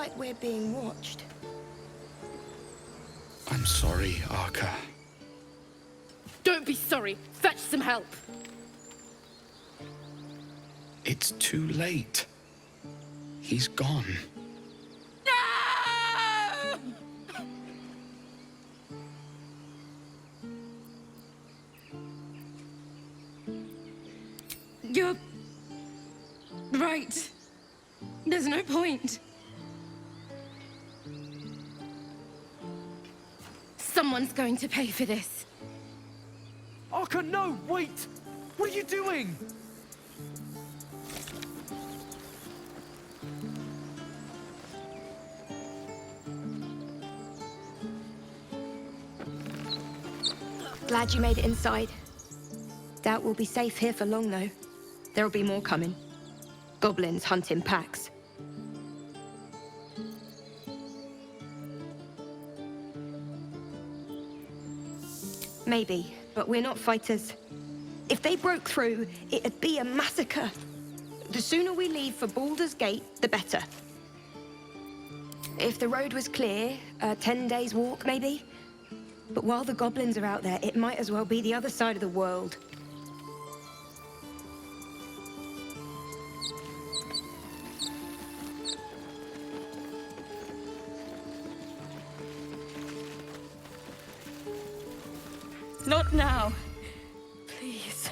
like we're being watched. I'm sorry, Arca. Don't be sorry. Fetch some help. It's too late. He's gone. No! You're right. There's no point. Someone's going to pay for this. Arca, no! Wait! What are you doing? Glad you made it inside. Doubt we'll be safe here for long, though. There'll be more coming. Goblins hunt in packs. Maybe, but we're not fighters. If they broke through, it'd be a massacre. The sooner we leave for Baldur's Gate, the better. If the road was clear, 10 days' walk, maybe? But while the goblins are out there, it might as well be the other side of the world. Not now. Please.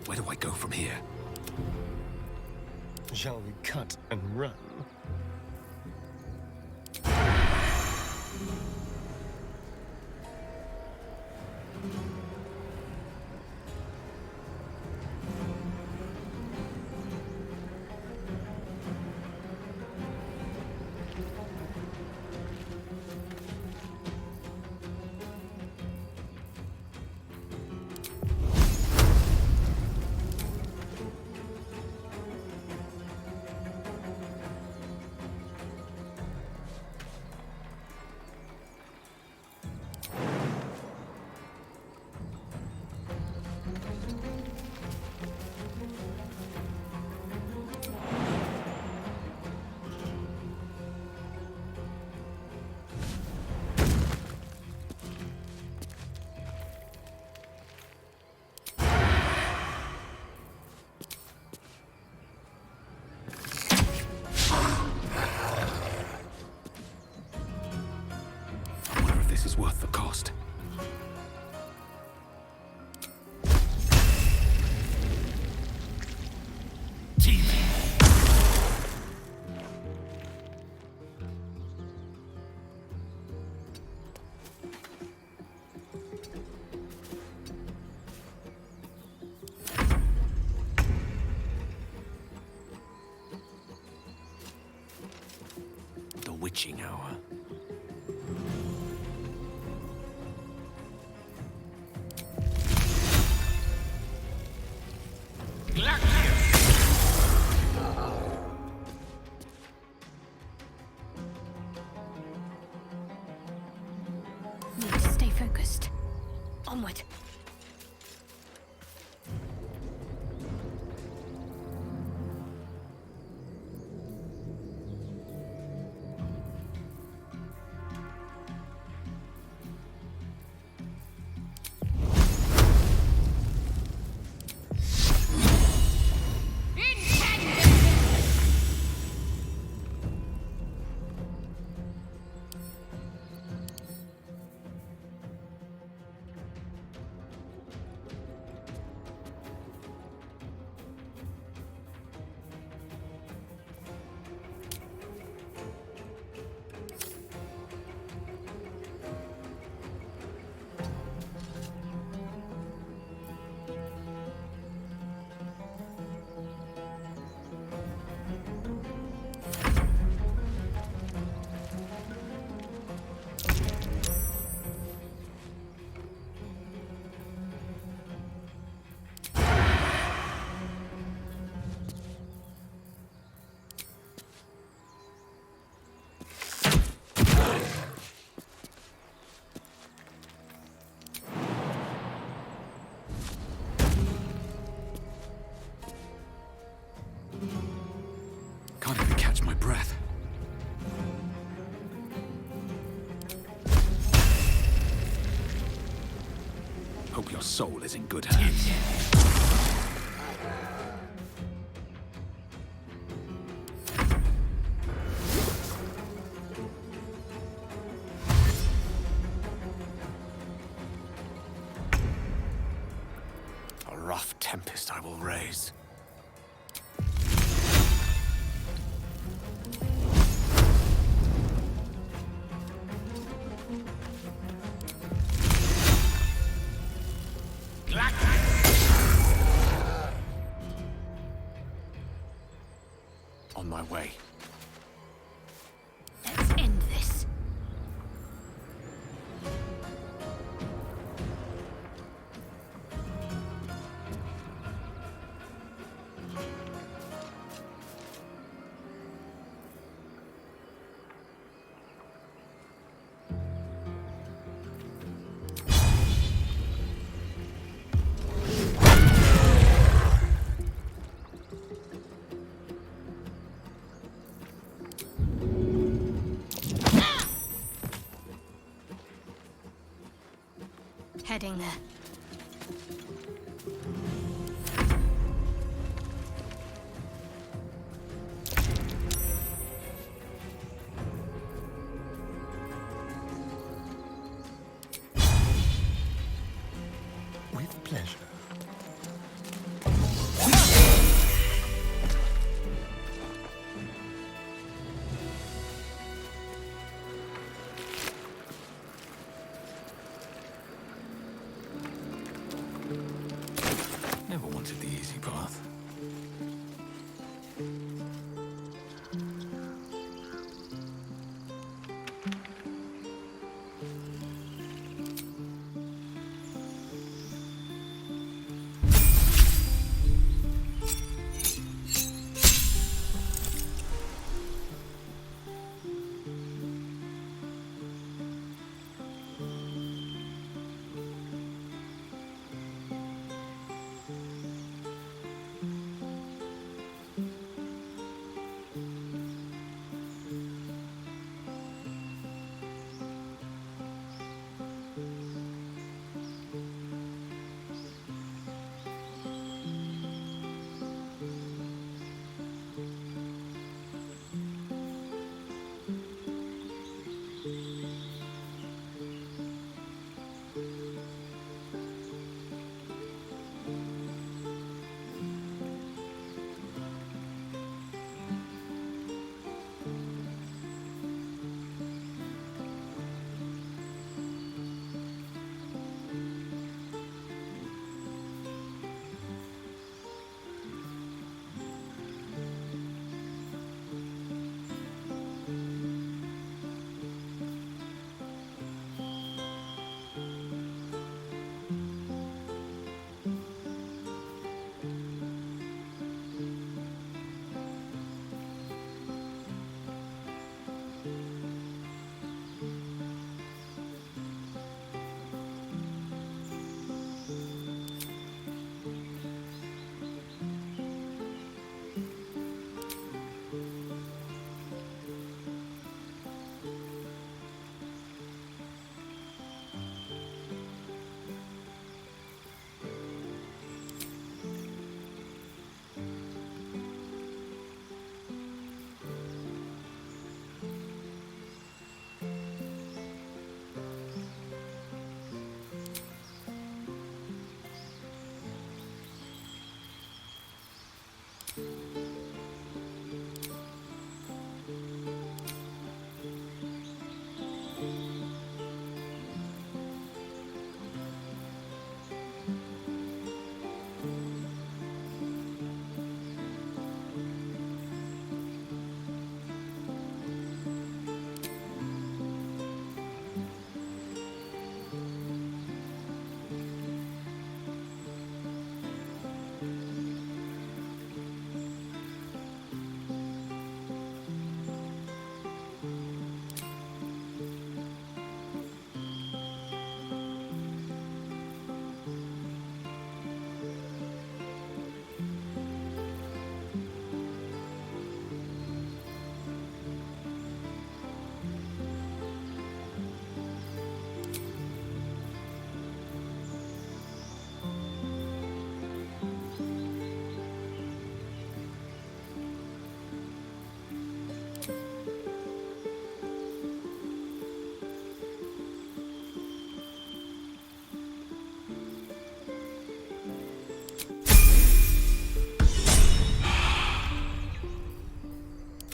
Where do I go from here? Shall we cut and run? Worth the cost. The witching hour. Need to stay focused. Onward. your soul is in good hands. A rough tempest I will raise. On my way. Let's end this. Heading there. With pleasure.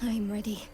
I'm ready.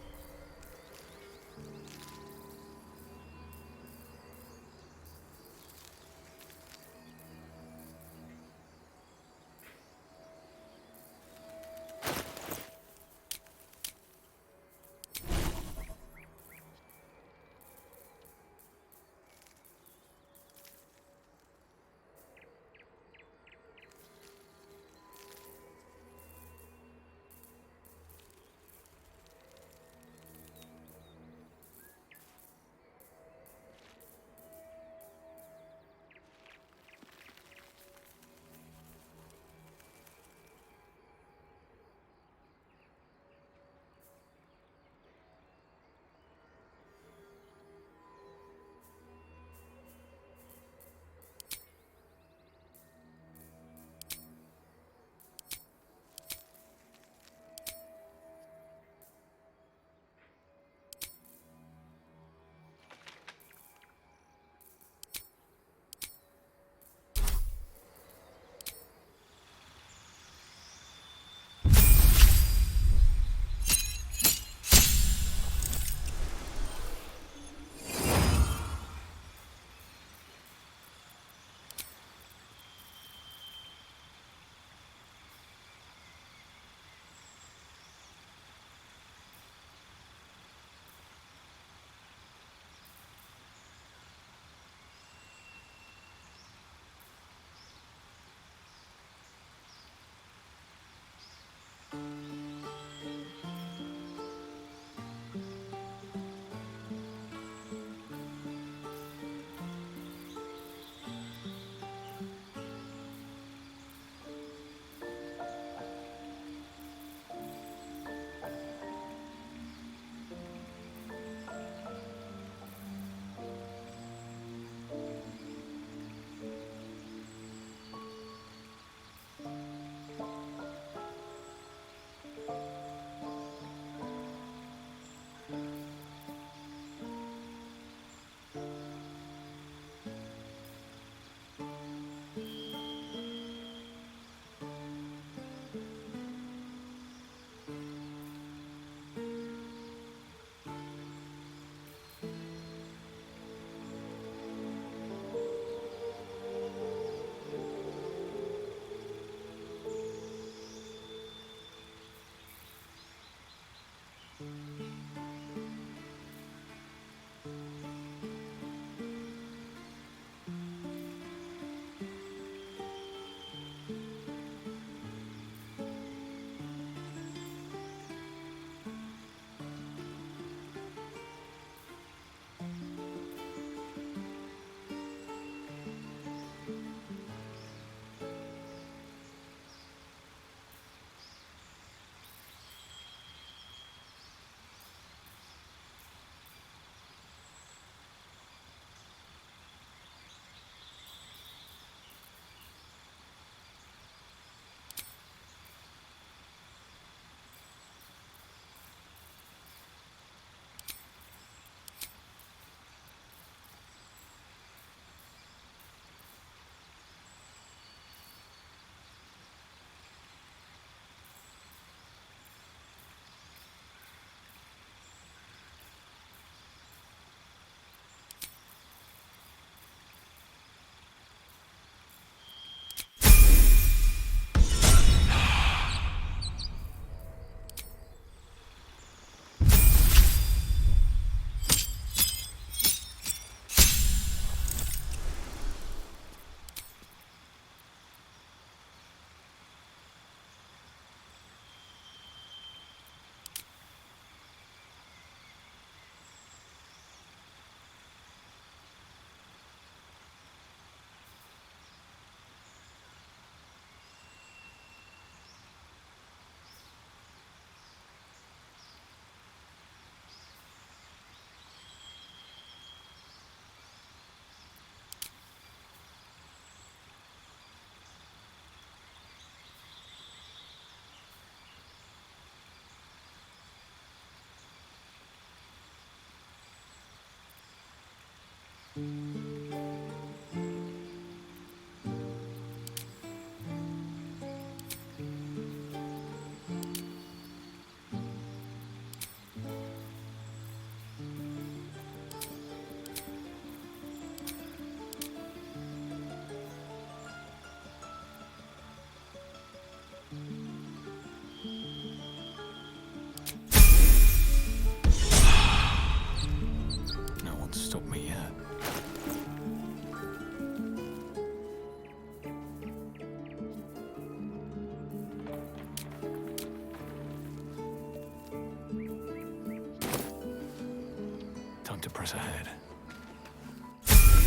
time to press ahead.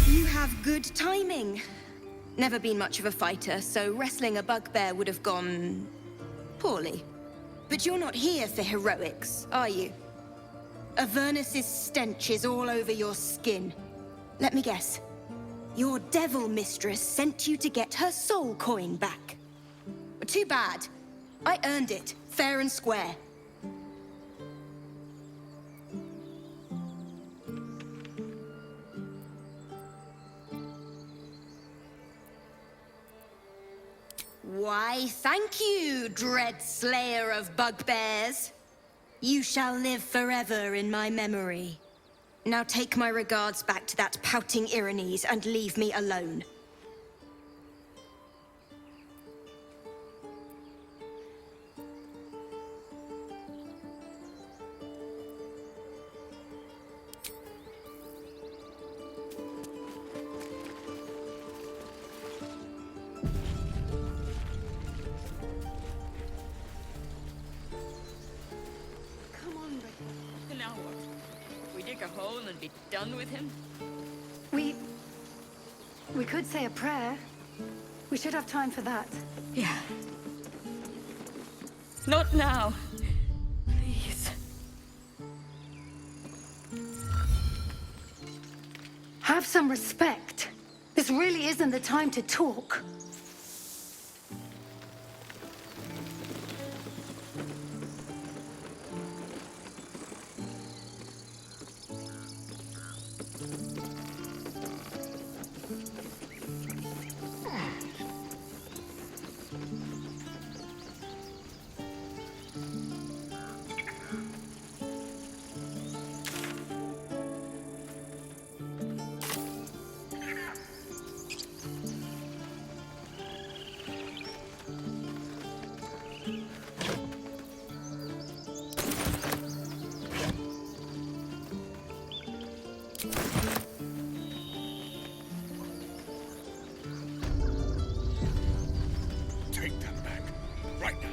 You have good timing. Never been much of a fighter, so wrestling a bugbear would have gone poorly. But you're not here for heroics, are you? Avernus's stench is all over your skin. Let me guess. Your devil mistress sent you to get her soul coin back. Too bad. I earned it, fair and square. Why, thank you, dread slayer of bugbears. You shall live forever in my memory. Now take my regards back to that pouting Irenes and leave me alone. Now what? We dig a hole and be done with him? We could say a prayer. We should have time for that. Yeah. Not now. Please. Have some respect. This really isn't the time to talk. Take them back. Right now.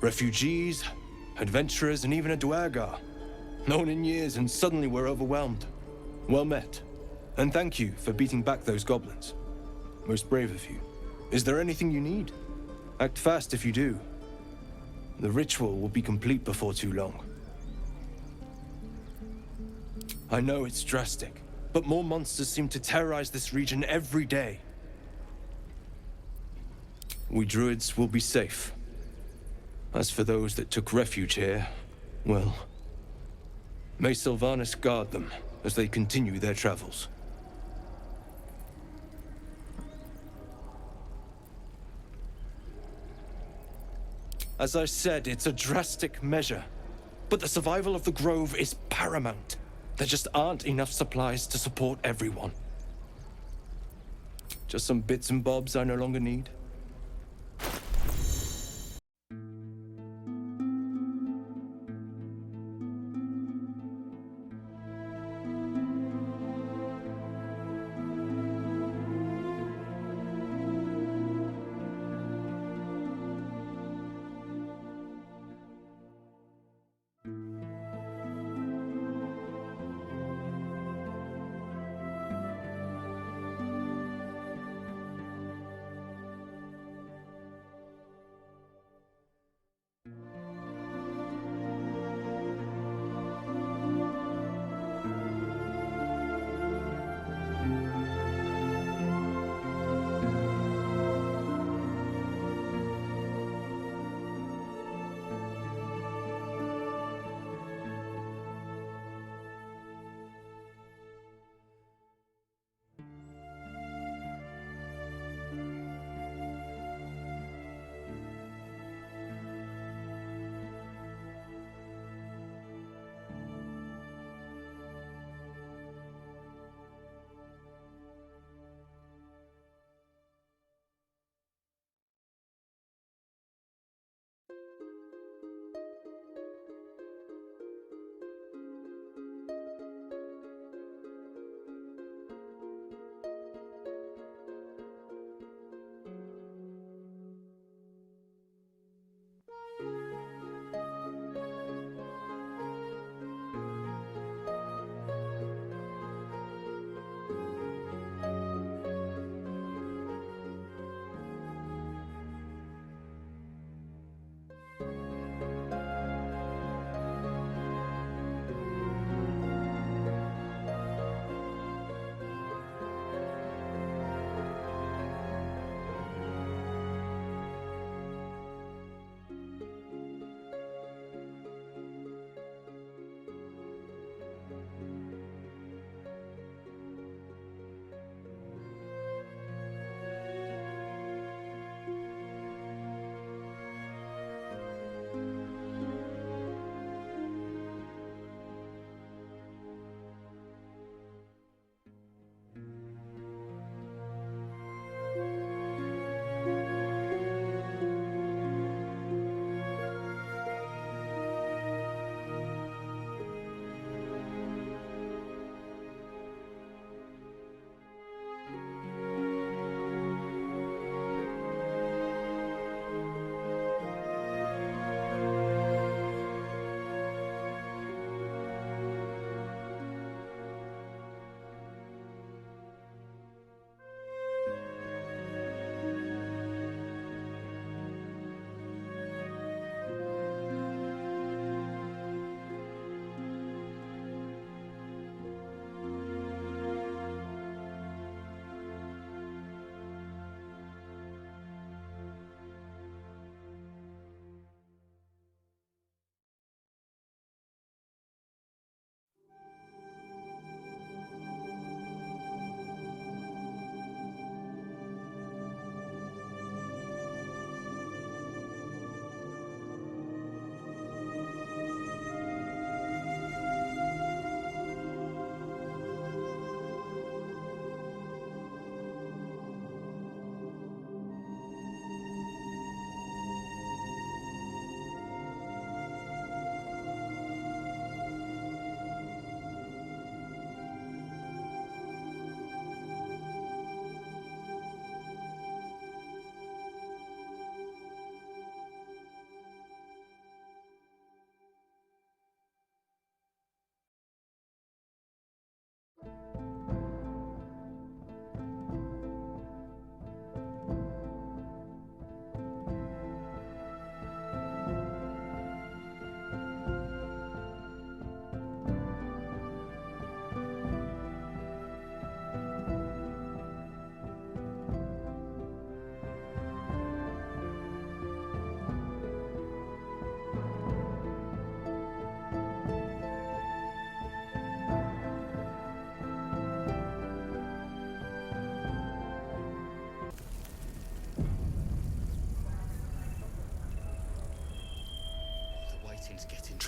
Refugees, adventurers, and even a Dwergar. Known in years, and suddenly we're overwhelmed. Well met. And thank you for beating back those goblins. Most brave of you. Is there anything you need? Act fast if you do. The ritual will be complete before too long. I know it's drastic, but more monsters seem to terrorize this region every day. We druids will be safe. As for those that took refuge here, well, may Sylvanas guard them as they continue their travels. As I said, it's a drastic measure, but the survival of the Grove is paramount. There just aren't enough supplies to support everyone. Just some bits and bobs I no longer need.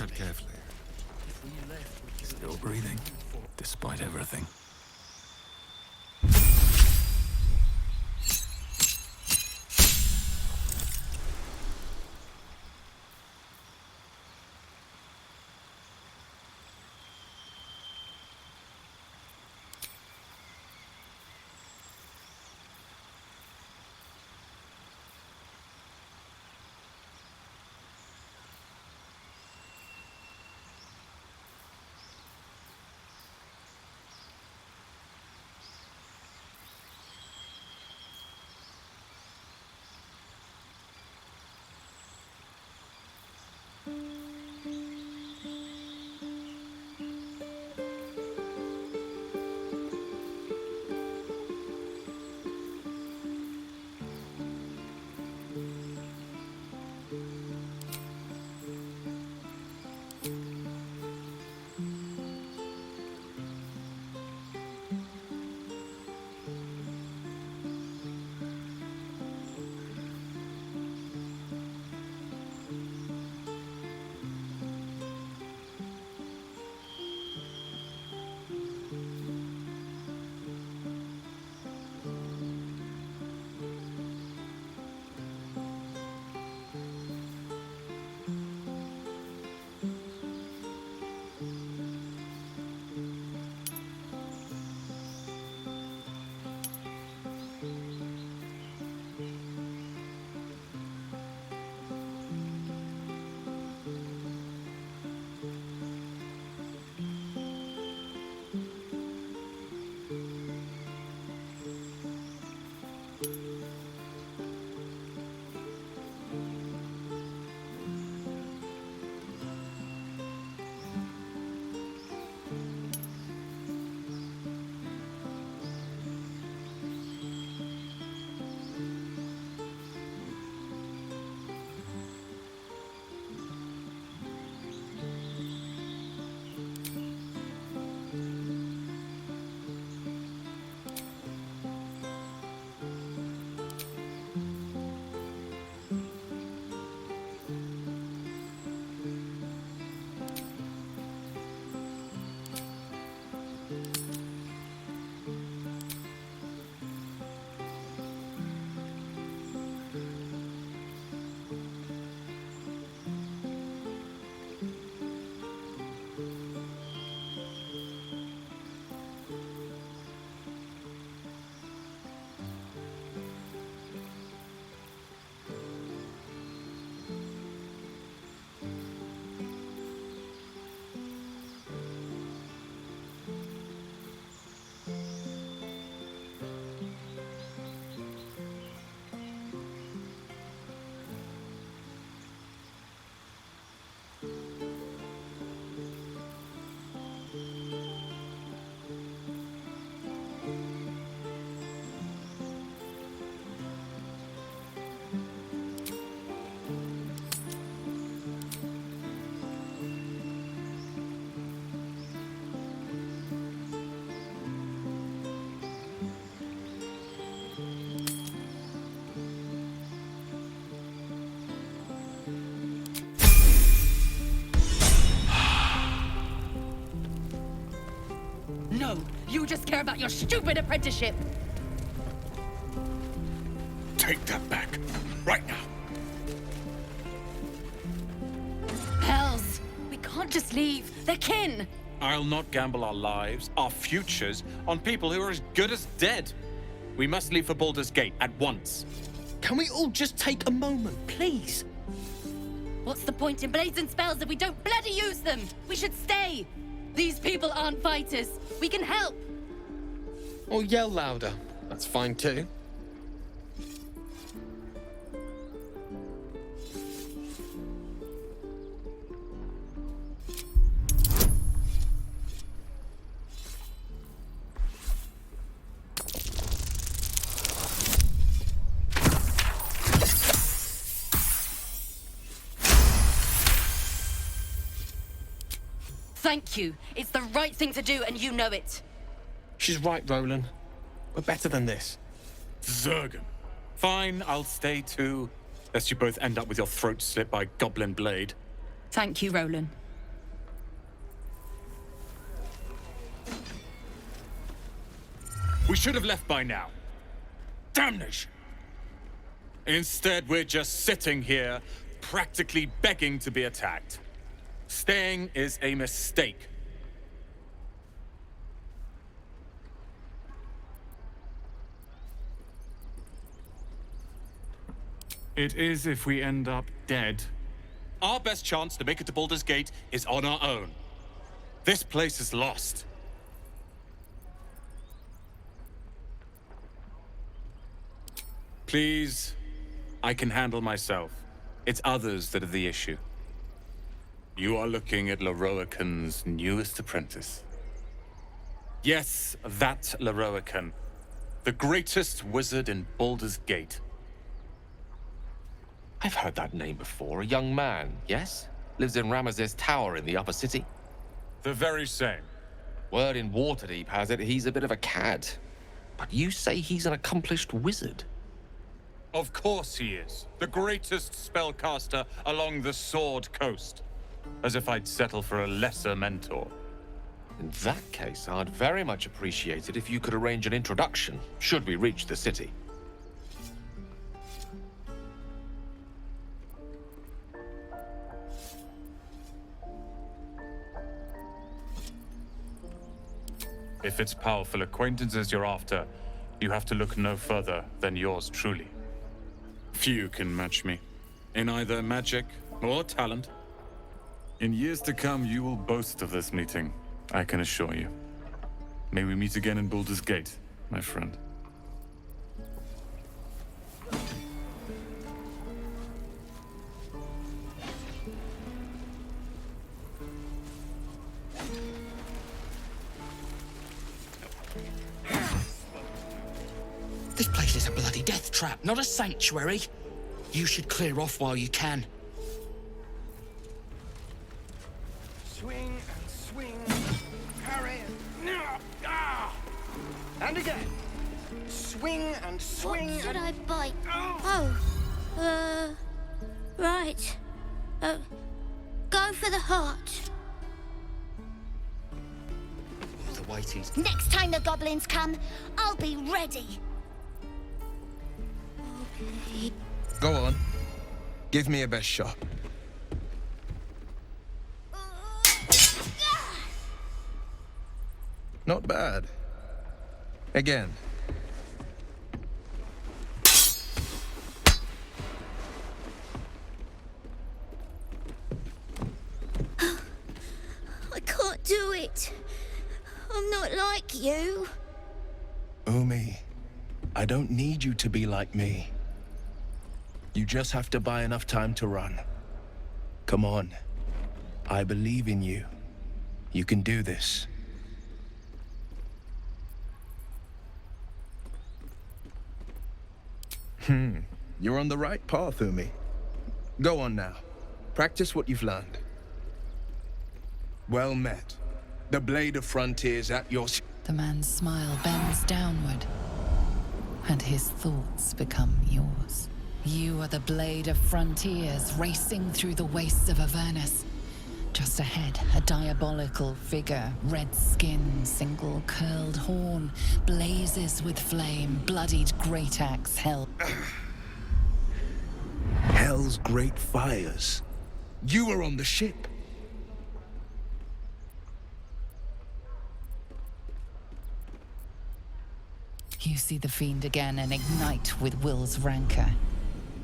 Tread carefully. Still breathing, despite everything. No, you just care about your stupid apprenticeship. Take that back. Right now. Hells, we can't just leave. They're kin. I'll not gamble our lives, our futures, on people who are as good as dead. We must leave for Baldur's Gate at once. Can we all just take a moment, please? What's the point in blazing spells if we don't bloody use them? We should stay. These people aren't fighters. We can help. Or yell louder. That's fine too. Thank you. It's the right thing to do, and you know it. She's right, Roland. We're better than this. Zergan. Fine, I'll stay too. Lest you both end up with your throats slit by goblin blade. Thank you, Roland. We should have left by now. Damnation! Instead, we're just sitting here, practically begging to be attacked. Staying is a mistake. It is if we end up dead. Our best chance to make it to Baldur's Gate is on our own. This place is lost. Please, I can handle myself. It's others that are the issue. You are looking at Leroican's newest apprentice. Yes, that Leroican. The greatest wizard in Baldur's Gate. I've heard that name before. A young man, yes? Lives in Ramazes Tower in the upper city. The very same. Word in Waterdeep has it he's a bit of a cad. But you say he's an accomplished wizard. Of course he is. The greatest spellcaster along the Sword Coast. As if I'd settle for a lesser mentor. In that case, I'd very much appreciate it if you could arrange an introduction, should we reach the city. If it's powerful acquaintances you're after, you have to look no further than yours truly. Few can match me, in either magic or talent. In years to come, you will boast of this meeting, I can assure you. May we meet again in Baldur's Gate, my friend. This place is a bloody death trap, not a sanctuary. You should clear off while you can. Swing and swing. Parry and... And again. Swing and swing What should and... I bite? Right. Go for the heart. The waiting's... Next time the goblins come, I'll be ready. Go on. Give me a best shot. Not bad. Again. I can't do it. I'm not like you. Umi, I don't need you to be like me. You just have to buy enough time to run. Come on. I believe in you. You can do this. You're on the right path, Umi. Go on now. Practice what you've learned. Well met. The blade of frontiers at your... The man's smile bends downward, and his thoughts become yours. You are the blade of frontiers racing through the wastes of Avernus. Just ahead, a diabolical figure, red skin, single curled horn, blazes with flame, bloodied great axe held. Hell's great fires. You were on the ship. You see the fiend again and ignite with Will's rancor.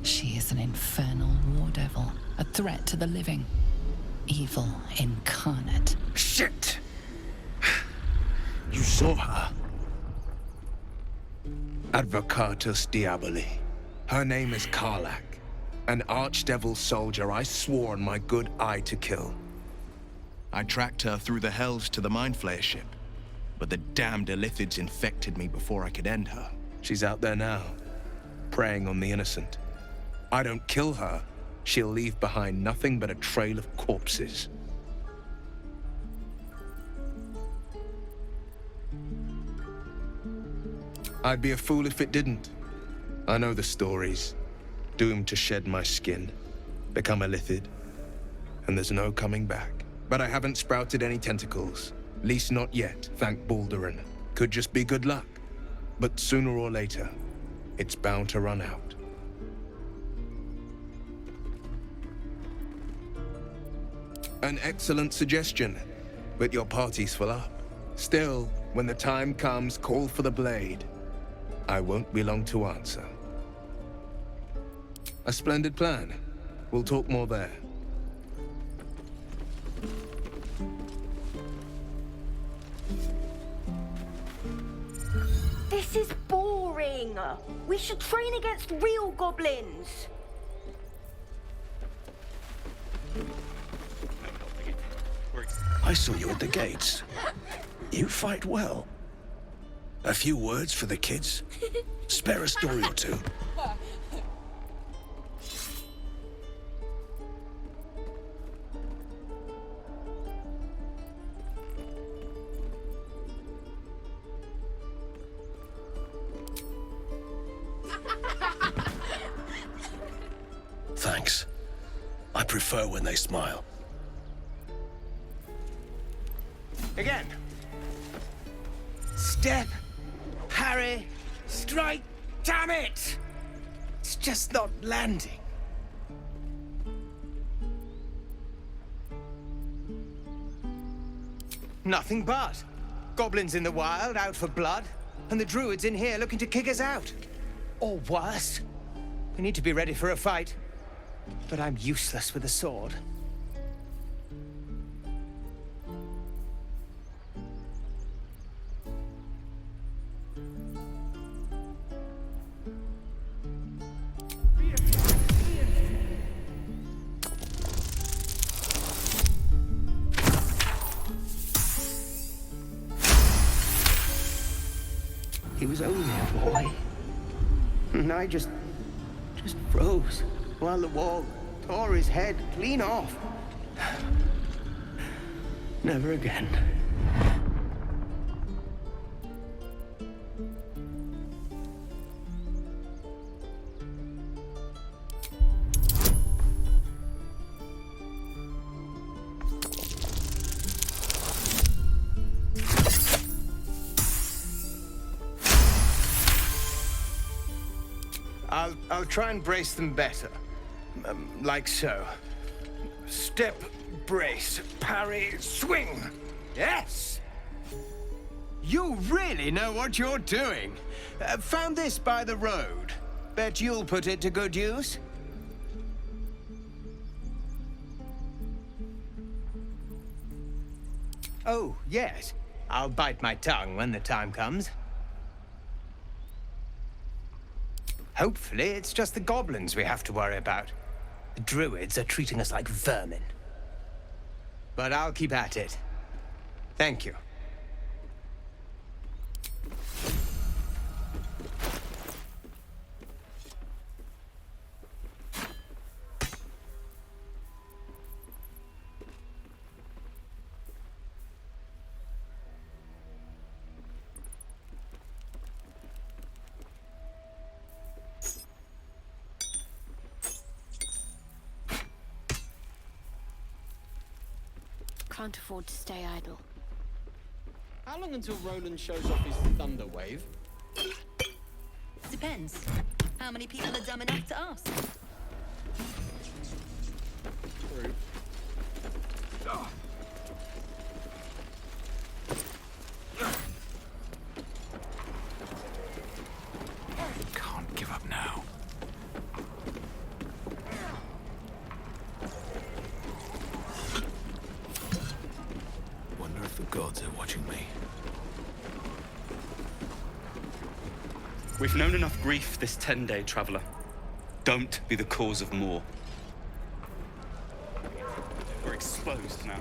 She is an infernal war devil, a threat to the living. Evil incarnate. Shit! You saw her. Advocatus Diaboli. Her name is Karlach, an archdevil soldier I swore on my good eye to kill. I tracked her through the hells to the Mind Flayer ship, but the damned illithids infected me before I could end her. She's out there now, preying on the innocent. I don't kill her, she'll leave behind nothing but a trail of corpses. I'd be a fool if it didn't. I know the stories. Doomed to shed my skin, become a illithid, and there's no coming back. But I haven't sprouted any tentacles. Least not yet, thank Baldurin. Could just be good luck. But sooner or later, it's bound to run out. An excellent suggestion, but your party's full up. Still, when the time comes, call for the blade. I won't be long to answer. A splendid plan. We'll talk more there. This is boring. We should train against real goblins. I saw you at the gates. You fight well. A few words for the kids? Spare a story or two. Thanks. I prefer when they smile. Again. Step, parry, strike, damn it! It's just not landing. Nothing but. Goblins in the wild, out for blood, and the druids in here looking to kick us out. Or worse. We need to be ready for a fight. But I'm useless with a sword. He was only a boy. And I just froze while the wall tore his head clean off. Never again. I'll try and brace them better. Like so. Step, brace, parry, swing. Yes! You really know what you're doing. Found this by the road. Bet you'll put it to good use. Oh, yes. I'll bite my tongue when the time comes. Hopefully, it's just the goblins we have to worry about. The druids are treating us like vermin. But I'll keep at it. Thank you. Can't afford to stay idle. How long until Roland shows off his thunder wave? Depends. How many people are dumb enough to ask? True. Can't give up now. Wonder if the gods are watching me. We've known enough grief this 10-day traveler. Don't be the cause of more. We're exposed now.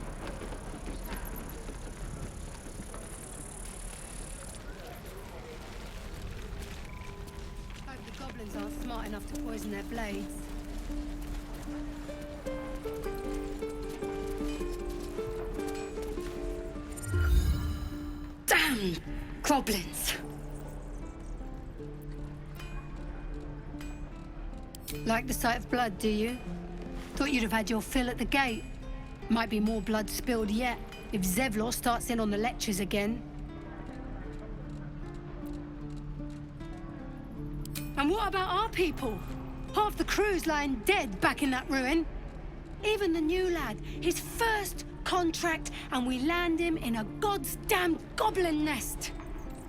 Hope the goblins aren't smart enough to poison their blades. Damn goblins! Like the sight of blood, do you? Thought you'd have had your fill at the gate. Might be more blood spilled yet, if Zevlor starts in on the lectures again. And what about our people? Half the crew's lying dead back in that ruin. Even the new lad, his first contract, and we land him in a goddamn goblin nest.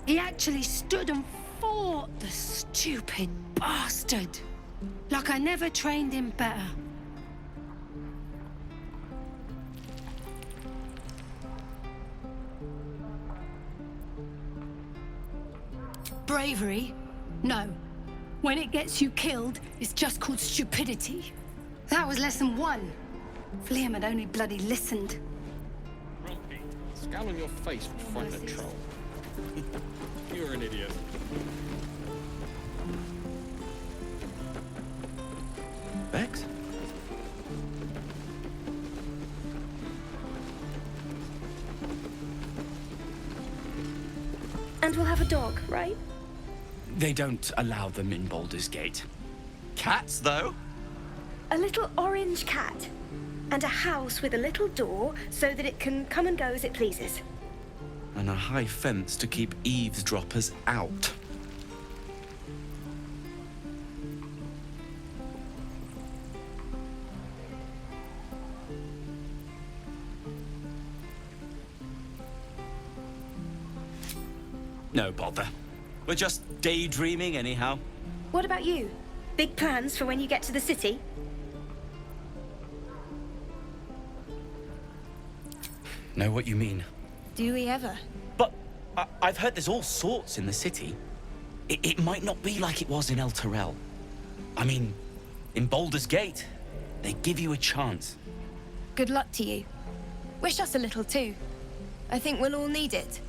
He actually stood and fought, the stupid bastard. Like I never trained him better. Bravery? No. When it gets you killed, it's just called stupidity. That was lesson 1. If Liam had only bloody listened. Grumpy. Scowl on your face would frighten a troll. You're an idiot. Bex? And we'll have a dog, right? They don't allow them in Baldur's Gate. Cats, though? A little orange cat. And a house with a little door so that it can come and go as it pleases. And a high fence to keep eavesdroppers out. No bother. We're just daydreaming anyhow. What about you? Big plans for when you get to the city? Know what you mean. Do we ever? But I've heard there's all sorts in the city. It might not be like it was in El Terrell. I mean, in Baldur's Gate, they give you a chance. Good luck to you. Wish us a little too. I think we'll all need it.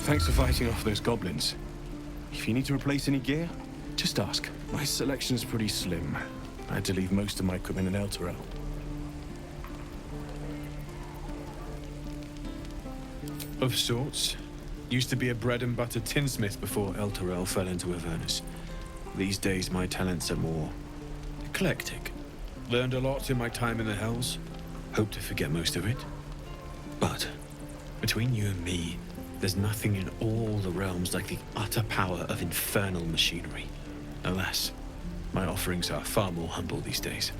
Thanks for fighting off those goblins. If you need to replace any gear, just ask. My selection's pretty slim. I had to leave most of my equipment in El Terrell. Of sorts. Used to be a bread and butter tinsmith before El Terrell fell into Avernus. These days my talents are more eclectic. Learned a lot in my time in the Hells. Hope to forget most of it. But between you and me, there's nothing in all the realms like the utter power of infernal machinery. Alas, my offerings are far more humble these days.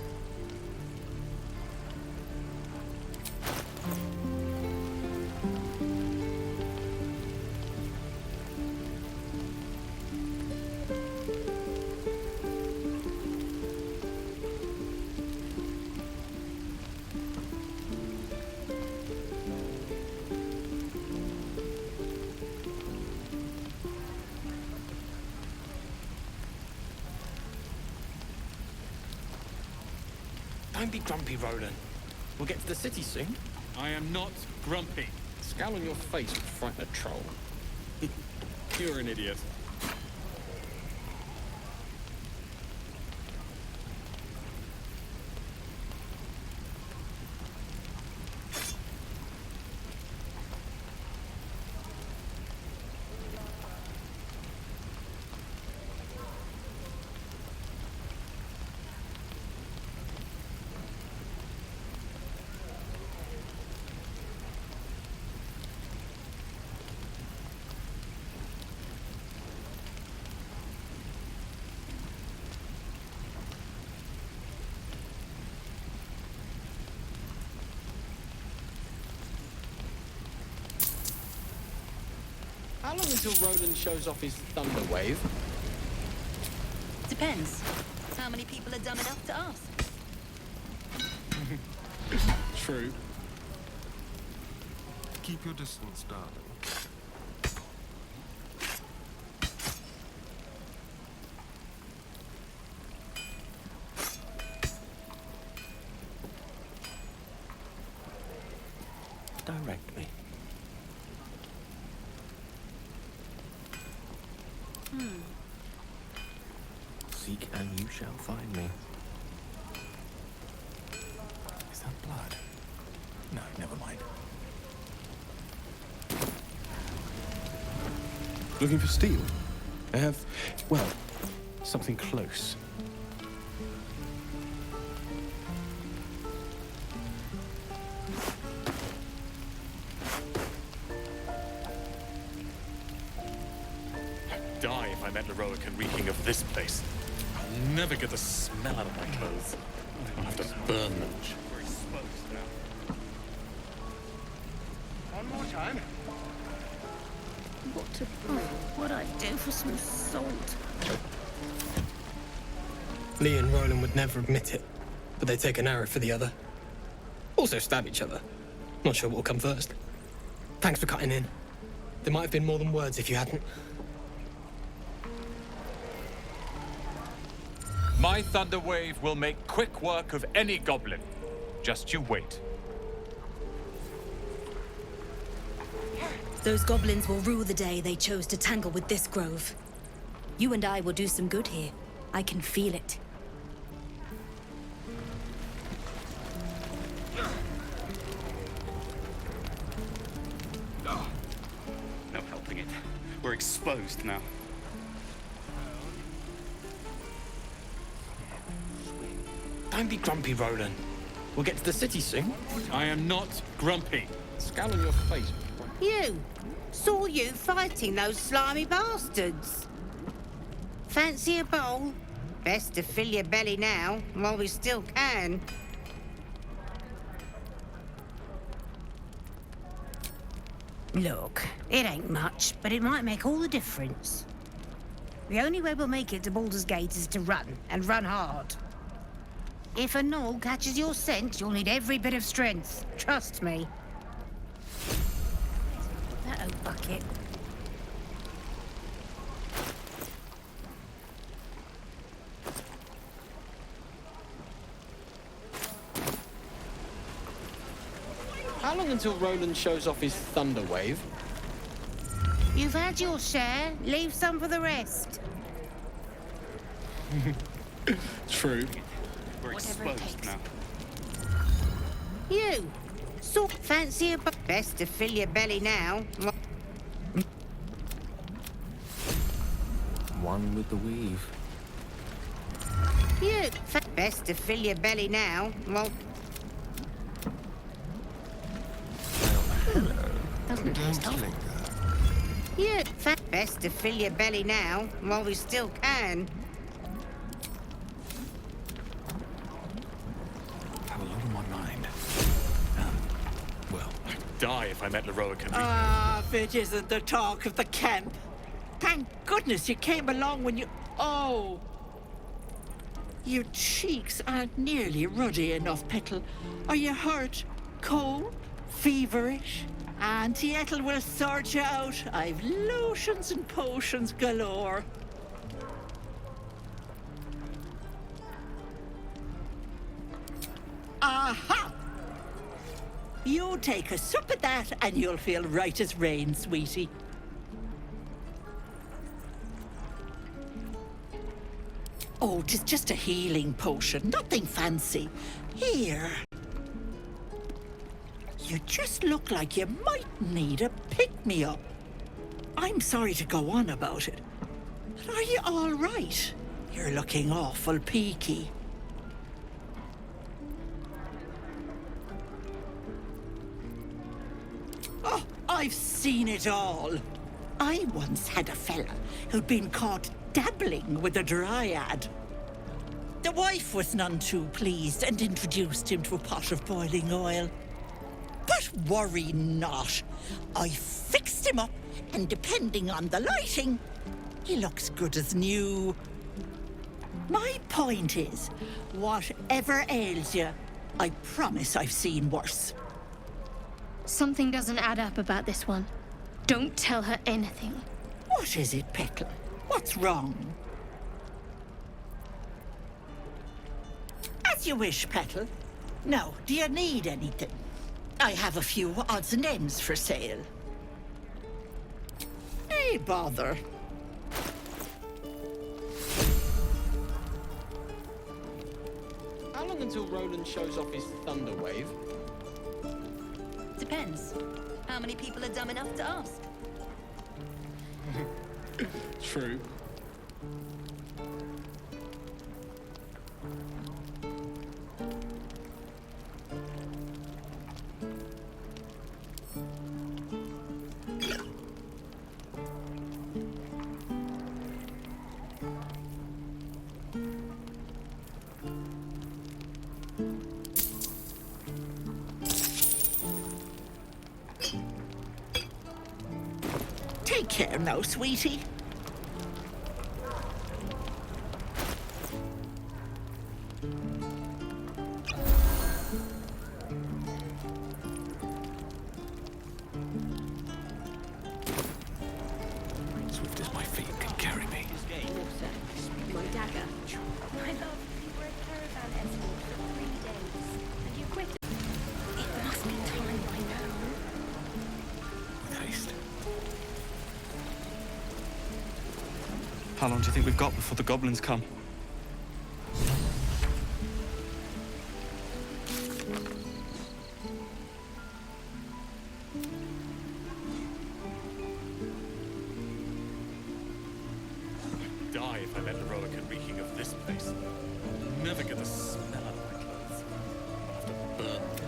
Don't be grumpy, Roland. We'll get to the city soon. I am not grumpy. Scowl on your face would frighten a troll. You're an idiot. How long until Roland shows off his thunder wave? Depends. How many people are dumb enough to ask? True. Keep your distance, darling. Direct me. Seek and you shall find me. Is that blood? No, never mind. Looking for steel? I have, well, something close. I'd die if I met Leroican reeking of this place. I'll never get the smell out of my clothes. I'll have to burn them. We're exposed now. One more time. What I'd do for some salt. Lee and Roland would never admit it, but they'd take an arrow for the other. Also stab each other. Not sure what will come first. Thanks for cutting in. There might have been more than words if you hadn't. My thunder wave will make quick work of any goblin. Just you wait. Those goblins will rue the day they chose to tangle with this grove. You and I will do some good here. I can feel it. No helping it. We're exposed now. Don't be grumpy, Roland. We'll get to the city soon. I am not grumpy. Scowl on your face. You! Saw you fighting those slimy bastards. Fancy a bowl? Best to fill your belly now, while we still can. Look, it ain't much, but it might make all the difference. The only way we'll make it to Baldur's Gate is to run, and run hard. If a gnoll catches your scent, you'll need every bit of strength. Trust me. That old bucket. How long until Roland shows off his thunder wave? You've had your share. Leave some for the rest. True. We're exposed now. You! So fancy a best to fill your belly now. One with the weave. You! Best to fill your belly now. Well... Doesn't taste awful. You! Best to fill your belly now, while we still can. Have a lot on my mind. Well, I'd die if I met Leroican. Ah, if it isn't the talk of the camp. Thank goodness you came along when you... Oh! Your cheeks aren't nearly ruddy enough, Petal. Are you hurt? Cold? Feverish? Auntie Ethel will sort you out. I've lotions and potions galore. Aha! You take a sup of that and you'll feel right as rain, sweetie. Oh, 'tis just a healing potion, nothing fancy. Here. You just look like you might need a pick-me-up. I'm sorry to go on about it, but are you all right? You're looking awful peaky. Oh, I've seen it all. I once had a fella who'd been caught dabbling with a dryad. The wife was none too pleased and introduced him to a pot of boiling oil. But worry not. I fixed him up, and depending on the lighting, he looks good as new. My point is, whatever ails you, I promise I've seen worse. Something doesn't add up about this one. Don't tell her anything. What is it, Petal? What's wrong? As you wish, Petal. Now, do you need anything? I have a few odds and ends for sale. Hey, bother. How long until Roland shows off his thunder wave? Depends. How many people are dumb enough to ask? True. Take care now, sweetie. Swift as my feet can carry me. My dagger. My love, you were a caravan escort for 3 days, and you quit. It must be time by now. With haste. How long do you think we've got before the goblins come? Die if I let the Roacan reeking of this place. I'll never get the smell out of my clothes. I'll have to burn them.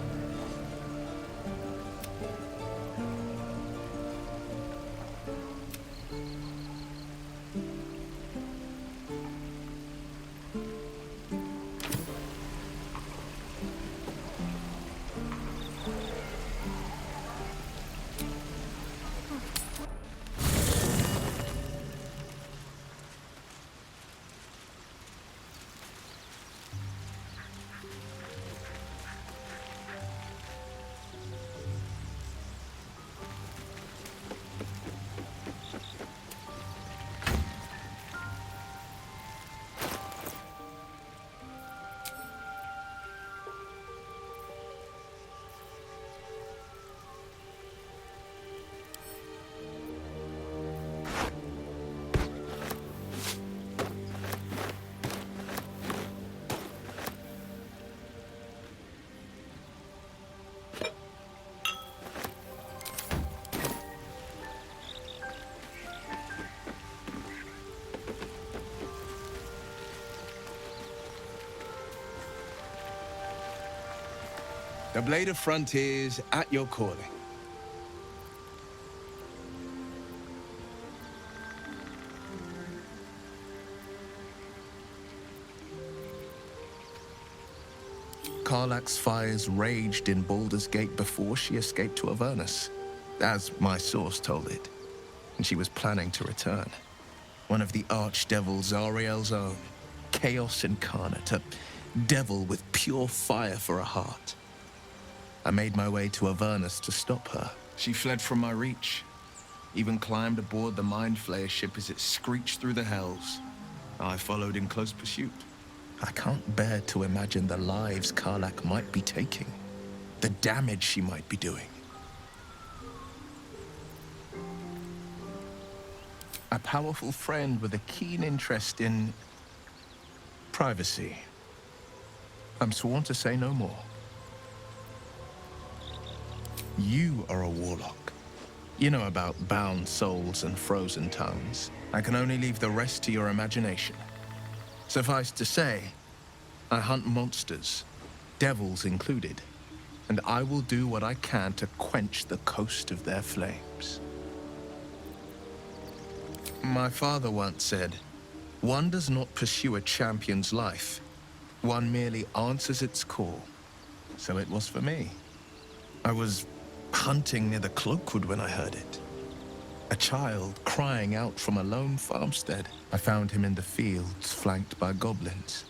The Blade of Frontiers at your calling. Karlach's fires raged in Baldur's Gate before she escaped to Avernus, as my source told it, and she was planning to return. One of the archdevils Zariel's own, chaos incarnate, a devil with pure fire for a heart. I made my way to Avernus to stop her. She fled from my reach, even climbed aboard the Mind Flayer ship as it screeched through the hells. I followed in close pursuit. I can't bear to imagine the lives Karlach might be taking, the damage she might be doing. A powerful friend with a keen interest in privacy. I'm sworn to say no more. You are a warlock. You know about bound souls and frozen tongues. I can only leave the rest to your imagination. Suffice to say, I hunt monsters, devils included, and I will do what I can to quench the coast of their flames. My father once said, one does not pursue a champion's life. One merely answers its call. So it was for me. I was hunting near the Cloakwood when I heard it. A child crying out from a lone farmstead. I found him in the fields, flanked by goblins.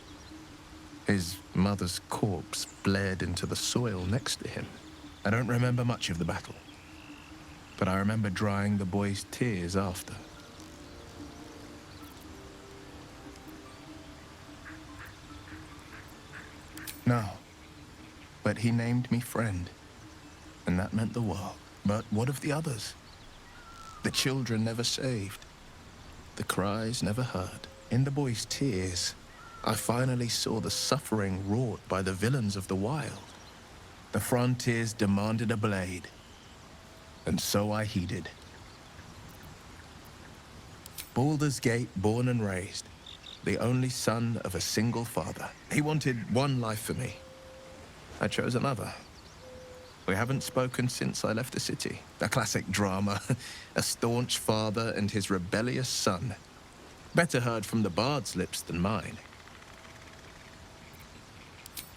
His mother's corpse bled into the soil next to him. I don't remember much of the battle, but I remember drying the boy's tears after. No, but he named me friend, and that meant the world. But what of the others? The children never saved, the cries never heard. In the boy's tears, I finally saw the suffering wrought by the villains of the wild. The frontiers demanded a blade, and so I heeded. Baldur's Gate, born and raised. The only son of a single father. He wanted one life for me. I chose another. We haven't spoken since I left the city. A classic drama. A staunch father and his rebellious son. Better heard from the bard's lips than mine.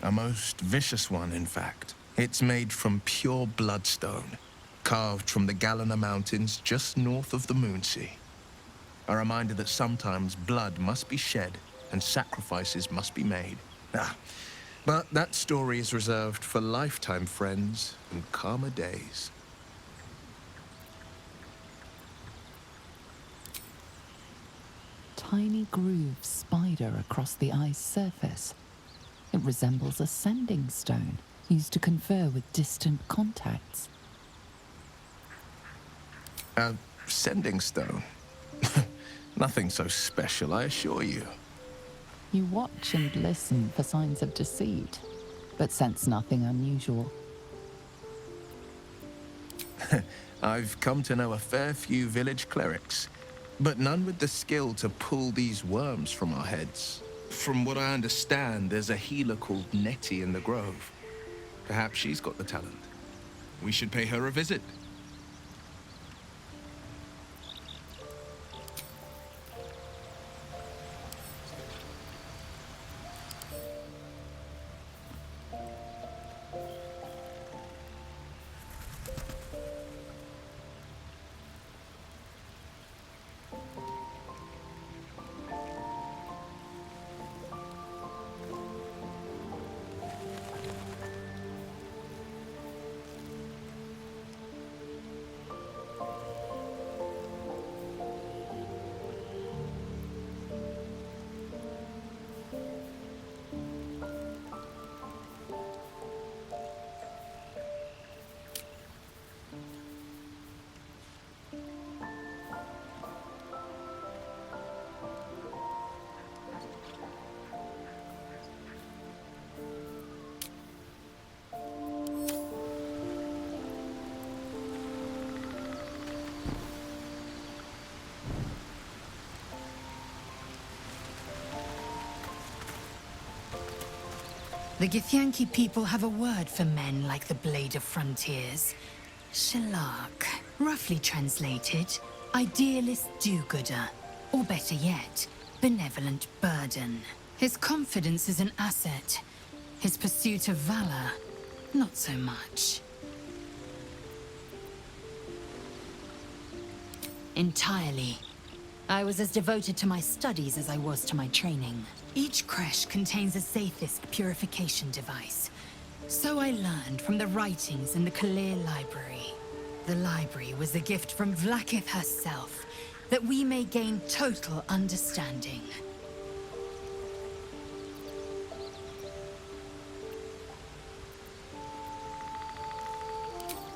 A most vicious one, in fact. It's made from pure bloodstone, carved from the Galena Mountains just north of the Moonsea. A reminder that sometimes blood must be shed and sacrifices must be made. But that story is reserved for lifetime friends and calmer days. Tiny grooves spider across the ice surface. It resembles a sending stone used to confer with distant contacts. A sending stone? Nothing so special, I assure you. You watch and listen for signs of deceit, but sense nothing unusual. I've come to know a fair few village clerics, but none with the skill to pull these worms from our heads. From what I understand, there's a healer called Nettie in the grove. Perhaps she's got the talent. We should pay her a visit. The Githyanki people have a word for men like the Blade of Frontiers. Shalak. Roughly translated, idealist do-gooder. Or better yet, benevolent burden. His confidence is an asset. His pursuit of valor, not so much. Entirely. I was as devoted to my studies as I was to my training. Each creche contains a Zathist purification device. So I learned from the writings in the Kalir Library. The library was a gift from Vlaakith herself, that we may gain total understanding.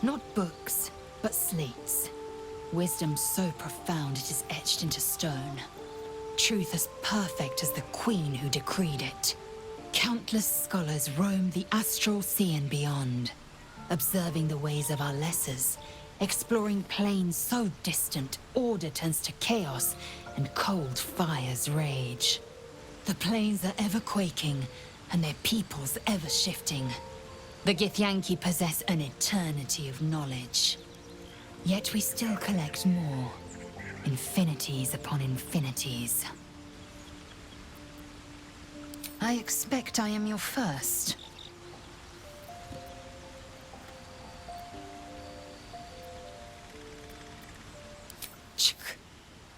Not books, but slates. Wisdom so profound it is etched into stone. Truth as perfect as the queen who decreed it. Countless scholars roam the astral sea and beyond, observing the ways of our lessers, exploring planes so distant, order turns to chaos, and cold fires rage. The planes are ever quaking, and their peoples ever shifting. The Githyanki possess an eternity of knowledge. Yet we still collect more. Infinities upon infinities. I expect I am your first.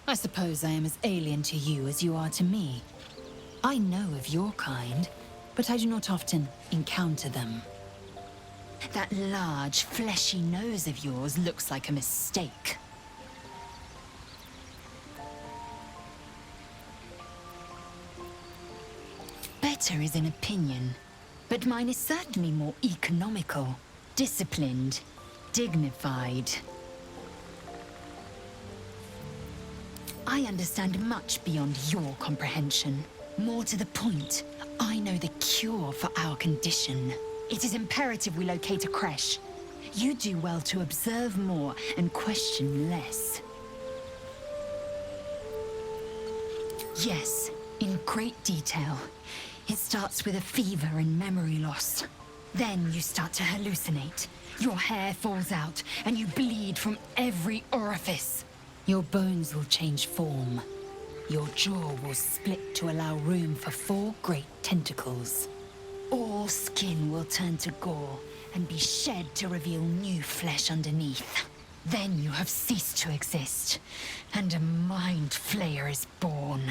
I suppose I am as alien to you as you are to me. I know of your kind, but I do not often encounter them. That large, fleshy nose of yours looks like a mistake. Better is an opinion, but mine is certainly more economical, disciplined, dignified. I understand much beyond your comprehension. More to the point, I know the cure for our condition. It is imperative we locate a creche. You do well to observe more and question less. Yes, in great detail. It starts with a fever and memory loss. Then you start to hallucinate. Your hair falls out, and you bleed from every orifice. Your bones will change form. Your jaw will split to allow room for 4 great tentacles. All skin will turn to gore and be shed to reveal new flesh underneath. Then you have ceased to exist, and a mind flayer is born.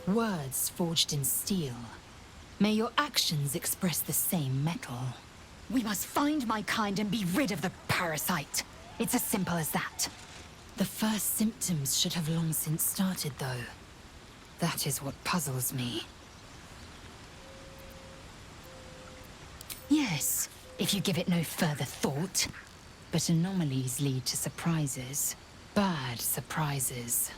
Words forged in steel. May your actions express the same metal. We must find my kind and be rid of the parasite. It's as simple as that. The first symptoms should have long since started, though. That is what puzzles me. Yes, if you give it no further thought. But anomalies lead to surprises. Bad surprises.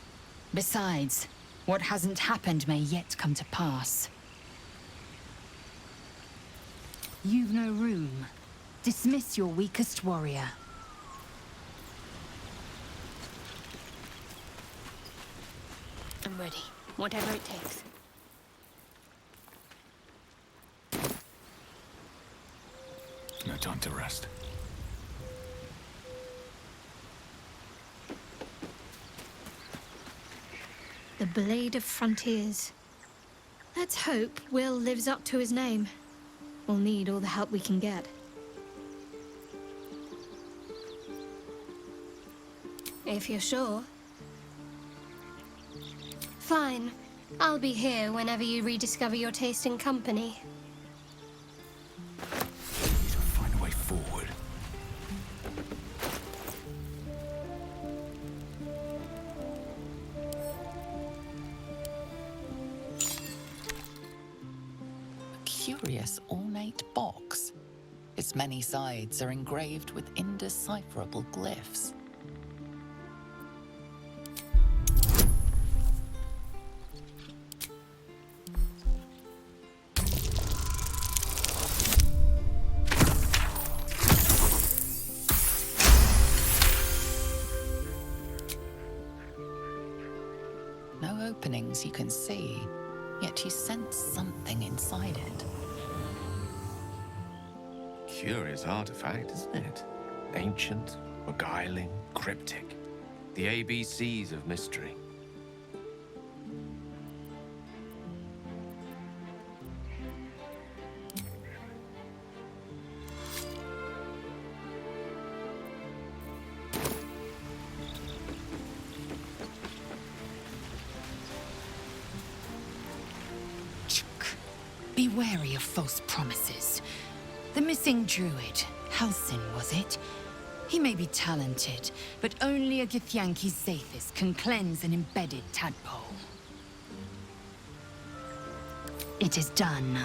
Besides, what hasn't happened may yet come to pass. You've no room. Dismiss your weakest warrior. I'm ready. Whatever it takes. No time to rest. The Blade of Frontiers. Let's hope Will lives up to his name. We'll need all the help we can get. If you're sure. Fine. I'll be here whenever you rediscover your taste in company. Find a way forward. A curious ornate box. Its many sides are engraved with indecipherable glyphs. No openings you can see, yet you sense something inside it. Curious artifact, isn't it? Ancient, beguiling, cryptic. The ABCs of mystery. Be wary of false promises. The missing druid, Halsin, was it? He may be talented, but only a Githyanki's Zathis can cleanse an embedded tadpole. It is done.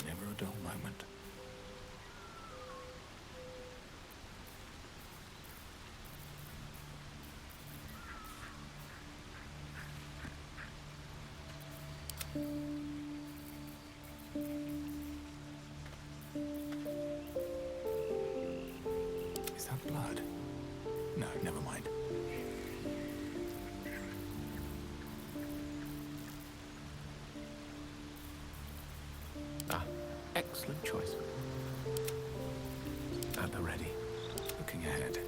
Never a dull moment. Is that blood? No, never mind. Ah, excellent choice. At the ready, looking ahead.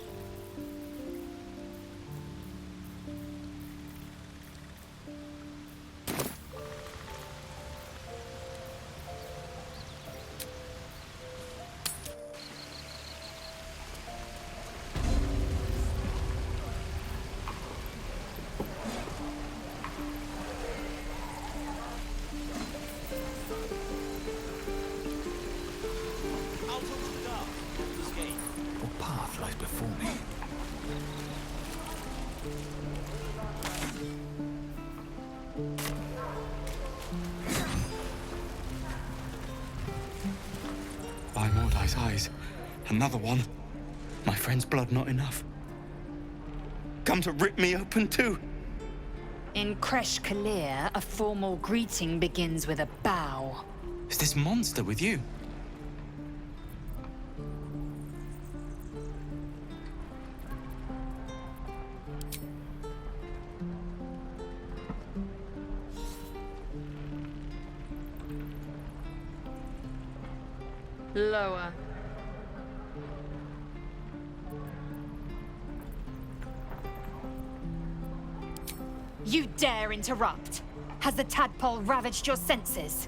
What path lies before me? By Mordai's eyes, another one. My friend's blood not enough. Come to rip me open too. In Kresh Kalir, a formal greeting begins with a bow. Is this monster with you? Lower. You dare interrupt? Has the tadpole ravaged your senses?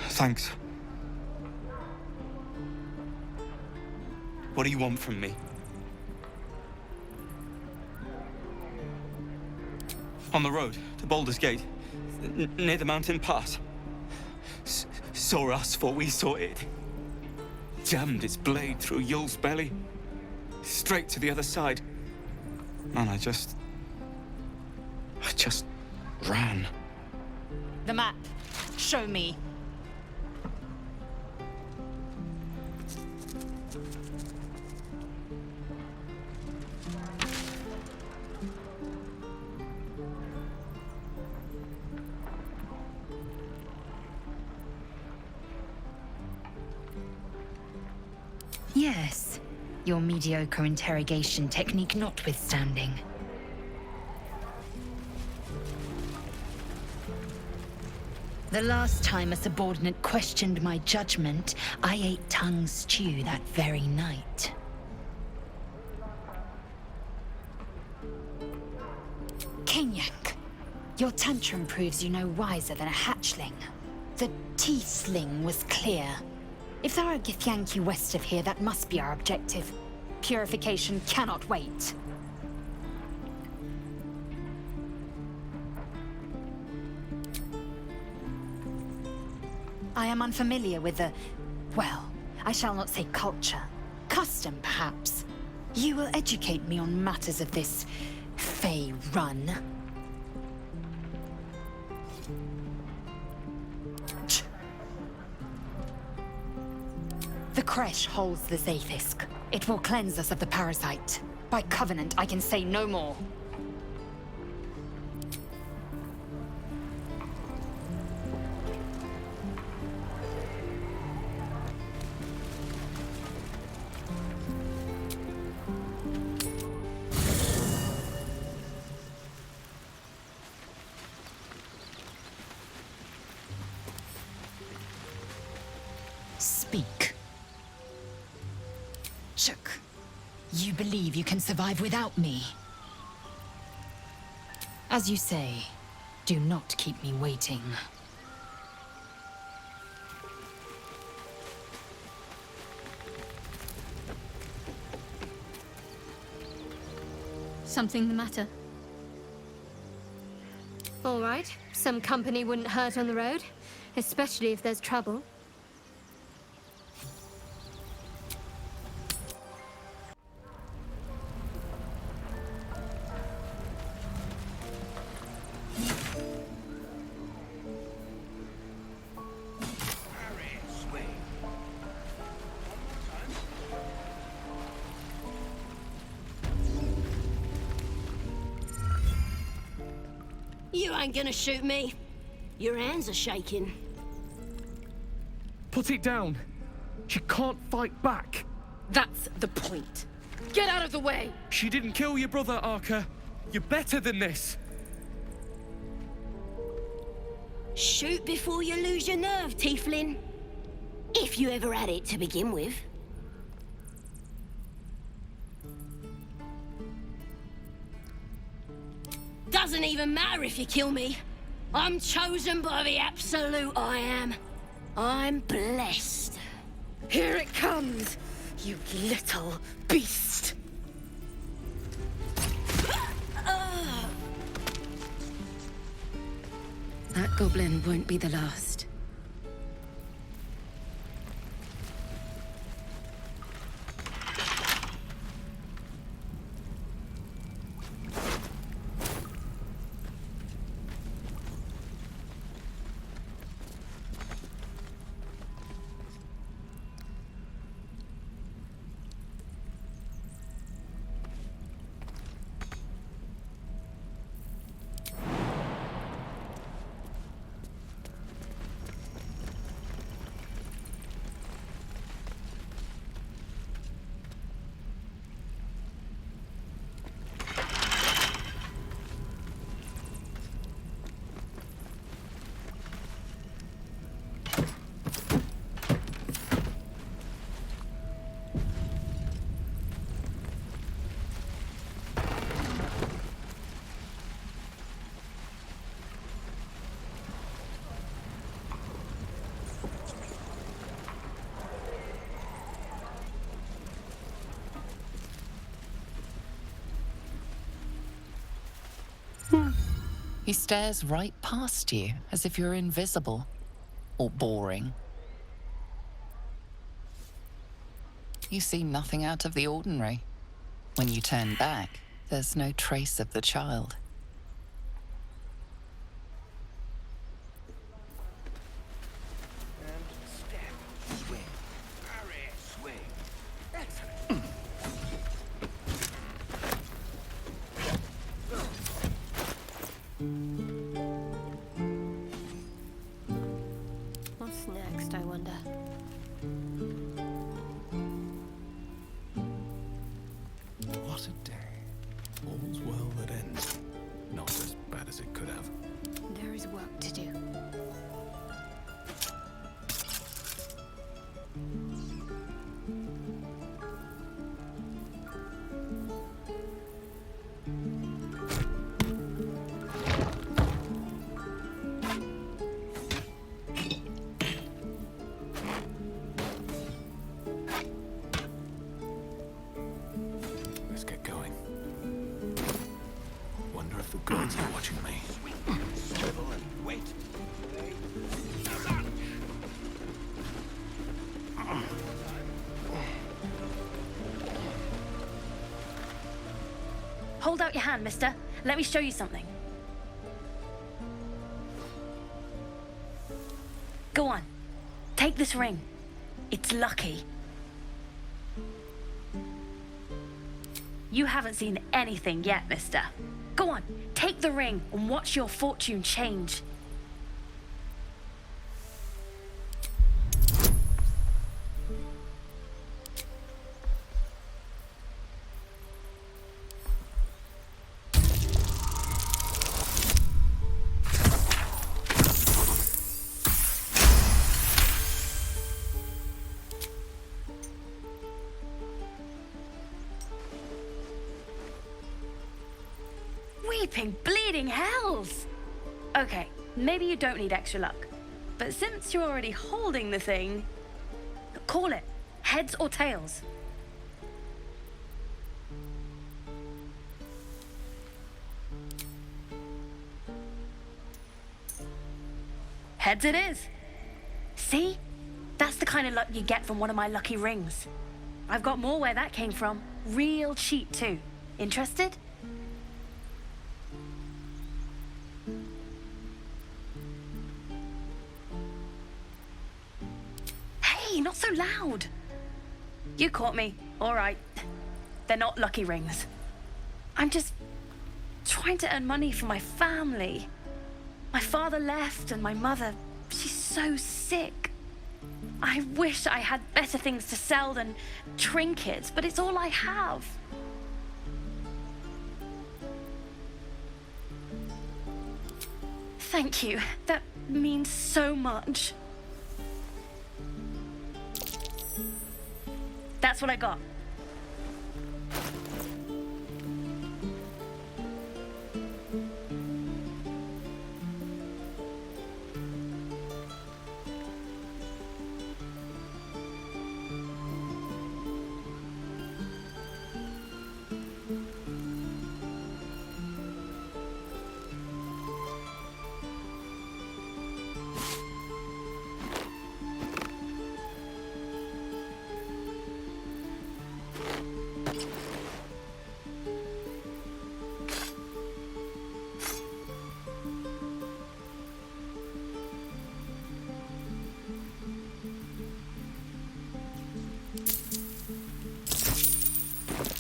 Thanks. What do you want from me? On the road to Baldur's Gate, near the mountain pass. Saw us, for we saw it. Jammed its blade through Yul's belly, straight to the other side. And I just ran. The map. Show me. Yes, your mediocre interrogation technique notwithstanding. The last time a subordinate questioned my judgment, I ate tongue stew that very night. Kenyak, your tantrum proves you no wiser than a hatchling. The teethling was clear. If there are Githyanki west of here, that must be our objective. Purification cannot wait. I am unfamiliar with the... well, I shall not say culture. Custom, perhaps. You will educate me on matters of this Feyruна. The creche holds the Zaithisk. It will cleanse us of the parasite. By covenant, I can say no more. Speak. Chook, you believe you can survive without me? As you say, do not keep me waiting. Something the matter? All right. Some company wouldn't hurt on the road, especially if there's trouble. You ain't gonna shoot me. Your hands are shaking. Put it down. She can't fight back. That's the point. Get out of the way! She didn't kill your brother, Arca. You're better than this. Shoot before you lose your nerve, Tiefling. If you ever had it to begin with. Doesn't even matter if you kill me. I'm chosen by the absolute I am. I'm blessed. Here it comes, you little beast! That goblin won't be the last. He stares right past you, as if you're invisible. Or boring. You see nothing out of the ordinary. When you turn back, there's no trace of the child. What's next, I wonder? What a day. All's well that ends. Not as bad as it could have. There is work to do. Let's get going. Wonder if the gods are watching me. Swivel and wait. Hold out your hand, mister. Let me show you something. Go on. Take this ring. It's lucky. You haven't seen anything yet, mister. Go on, take the ring and watch your fortune change. Weeping, bleeding hells! Okay, maybe you don't need extra luck. But since you're already holding the thing, call it. Heads or tails? Heads it is. See? That's the kind of luck you get from one of my lucky rings. I've got more where that came from. Real cheap too. Interested? Hey, not so loud. You caught me. All right. They're not lucky rings. I'm just trying to earn money for my family. My father left and my mother, she's so sick. I wish I had better things to sell than trinkets, but it's all I have. Thank you. That means so much. That's what I got.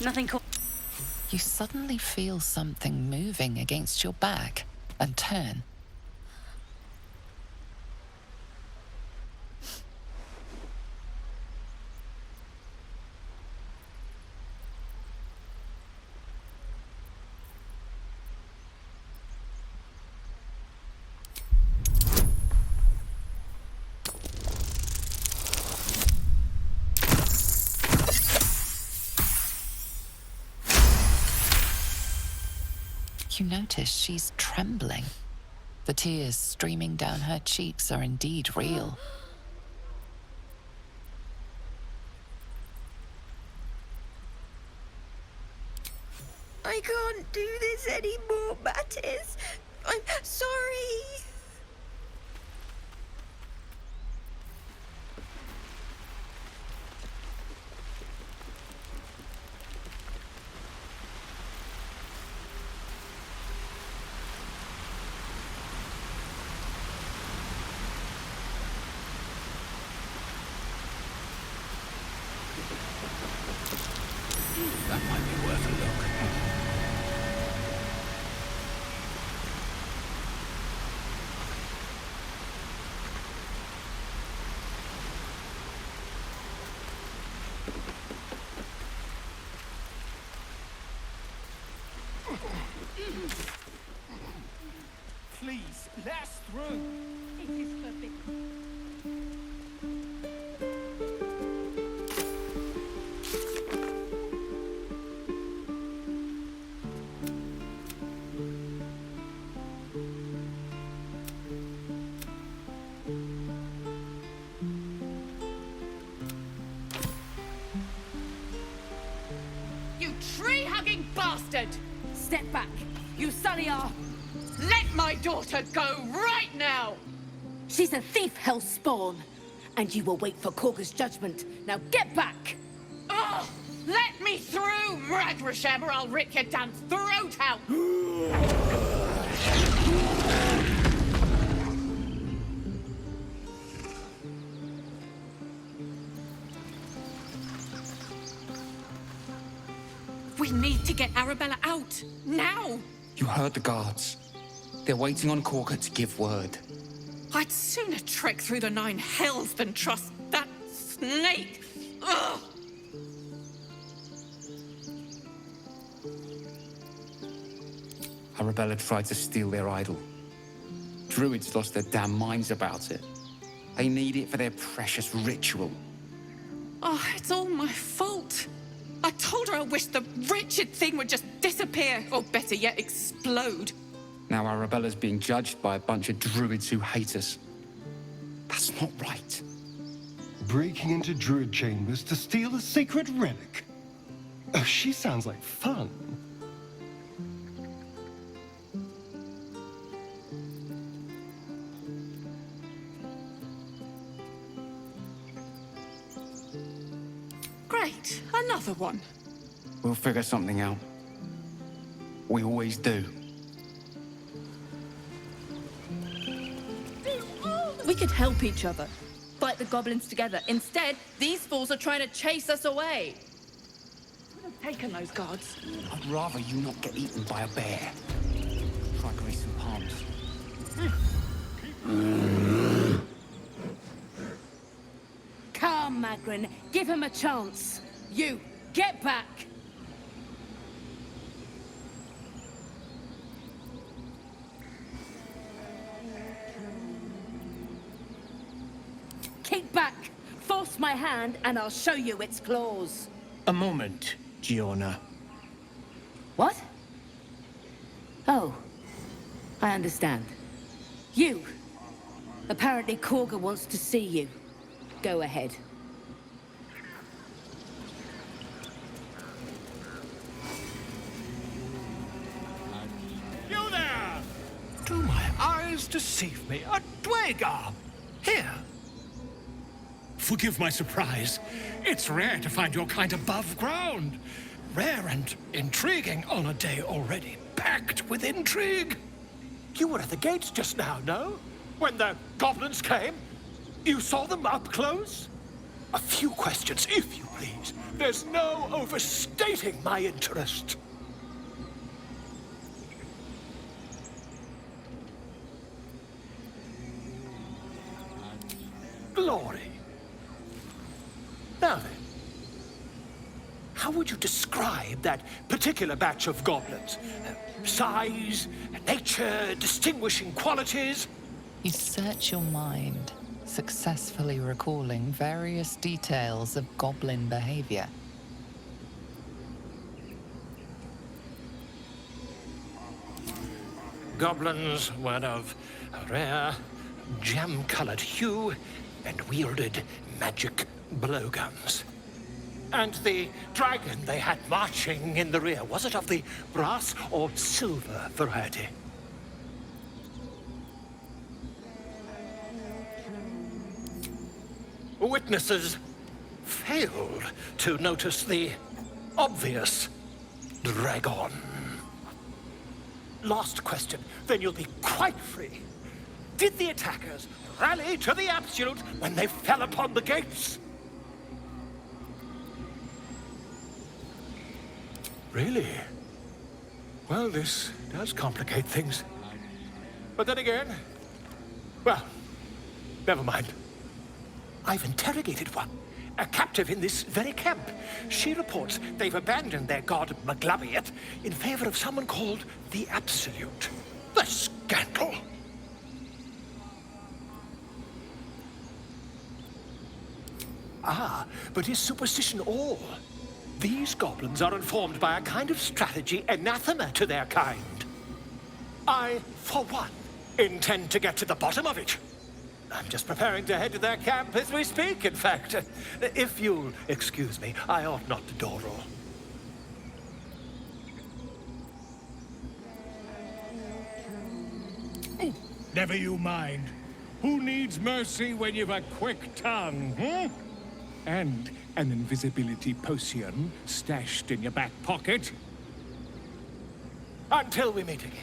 Nothing cool. You suddenly feel something moving against your back and turn. You notice she's trembling. The tears streaming down her cheeks are indeed real. I can't do this anymore, Mattis. I'm sorry. That might be worth a look. Please, let us through. It is forbidden. You tree-hugging bastard! Step back. You sully our... Let my daughter go right now! She's a thief, hellspawn. And you will wait for Korga's judgment. Now get back! Oh! Let me through, Ragrasham, or I'll rip your damn throat out! We need to get Arabella out, now! You heard the guards. They're waiting on Corker to give word. I'd sooner trek through the 9 hells than trust that snake! Ugh! Arabella tried to steal their idol. Druids lost their damn minds about it. They need it for their precious ritual. Oh, it's all my fault. I told her I wished the wretched thing would just disappear, or better yet, explode. Now Arabella's being judged by a bunch of druids who hate us. That's not right. Breaking into druid chambers to steal a sacred relic. Oh, she sounds like fun. Great, another one. We'll figure something out. We always do. We could help each other. Fight the goblins together. Instead, these fools are trying to chase us away. Could have taken those guards. I'd rather you not get eaten by a bear. Try greasing palms. Come, Magrin. Give him a chance. You, get back! Kick back! Force my hand and I'll show you its claws. A moment, Giorna. What? Oh, I understand. You. Apparently Korga wants to see you. Go ahead. You there! Do my eyes deceive me? A Dwagar! Here! Forgive my surprise. It's rare to find your kind above ground. Rare and intriguing on a day already packed with intrigue. You were at the gates just now, no? When the goblins came? You saw them up close? A few questions, if you please. There's no overstating my interest. Glory. Now then, how would you describe that particular batch of goblins? Size, nature, distinguishing qualities? You search your mind, successfully recalling various details of goblin behavior. Goblins were of a rare, jam-colored hue and wielded magic blowguns. And the dragon they had marching in the rear, was it of the brass or silver variety? Witnesses failed to notice the obvious dragon. Last question, then you'll be quite free. Did the attackers rally to the absolute when they fell upon the gates? Really? Well, this does complicate things. But then again, well, never mind. I've interrogated one, a captive in this very camp. She reports they've abandoned their god Maglabiet in favor of someone called the Absolute. The scandal! Ah, but is superstition all? These goblins are informed by a kind of strategy anathema to their kind. I, for one, intend to get to the bottom of it. I'm just preparing to head to their camp as we speak, in fact. If you'll excuse me, I ought not to dawdle. Never you mind. Who needs mercy when you've a quick tongue, hmm? And an invisibility potion stashed in your back pocket. Until we meet again.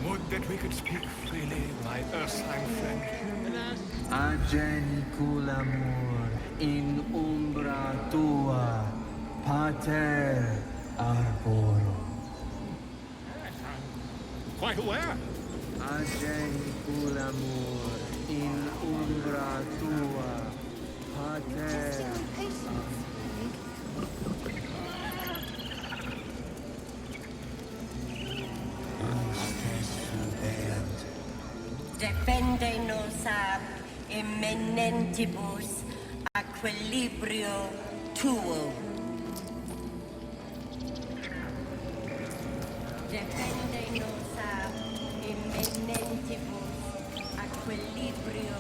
Would that we could speak freely, my Ursine friend. Ageniculamur in umbra tua, pater arborum. Quite aware. Ageniculamur in umbra tua, pater Defende-nos ab imminentibus equilibrio tuo. Defende-nos ab imminentibus equilibrio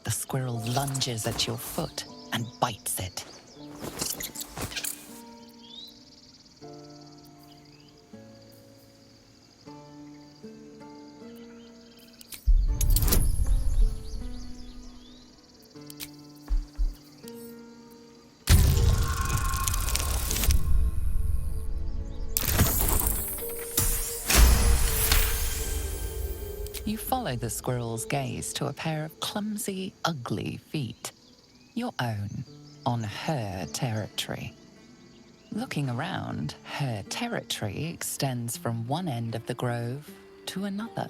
The squirrel lunges at your foot and bites it. You follow the squirrel's gaze to a pair of clumsy, ugly feet. Your own, on her territory. Looking around, her territory extends from one end of the grove to another.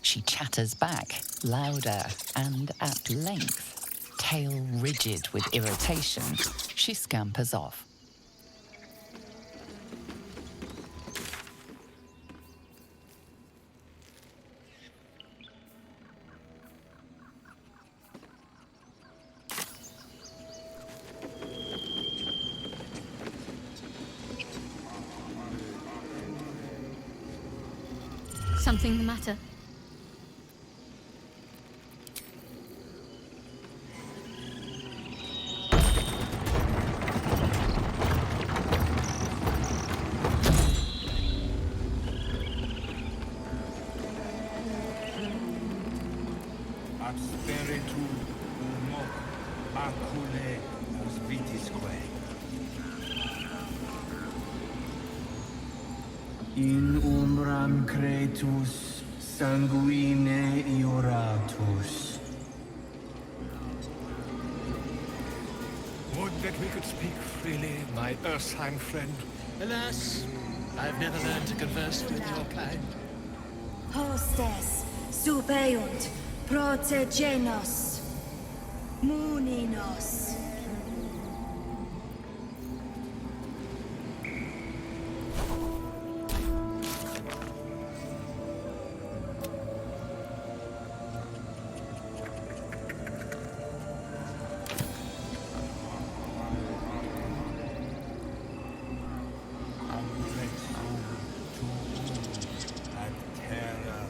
She chatters back, louder and at length. Tail rigid with irritation, she scampers off. Something the matter? Spiritu moc acule vitisque. In umbram cretus sanguine iuratus. Would that we could speak freely, my Ursine friend. Alas, I've never learned to converse with your kind. Hostes supeunt protegenos muninos. Ad terra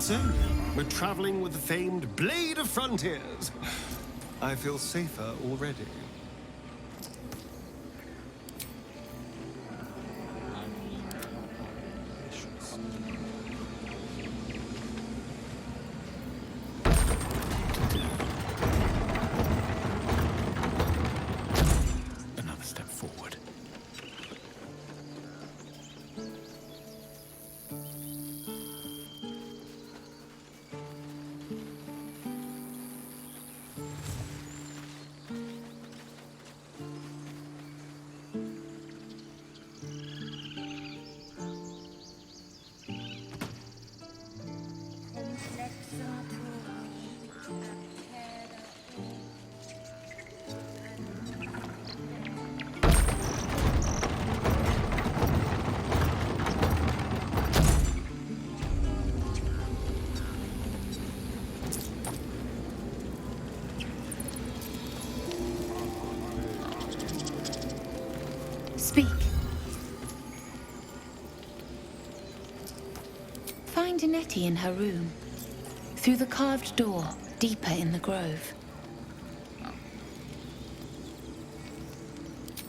So, we're traveling with the famed Blade of Frontiers. I feel safer already. Another step forward. Speak. Find Nettie in her room. Through the carved door, deeper in the grove.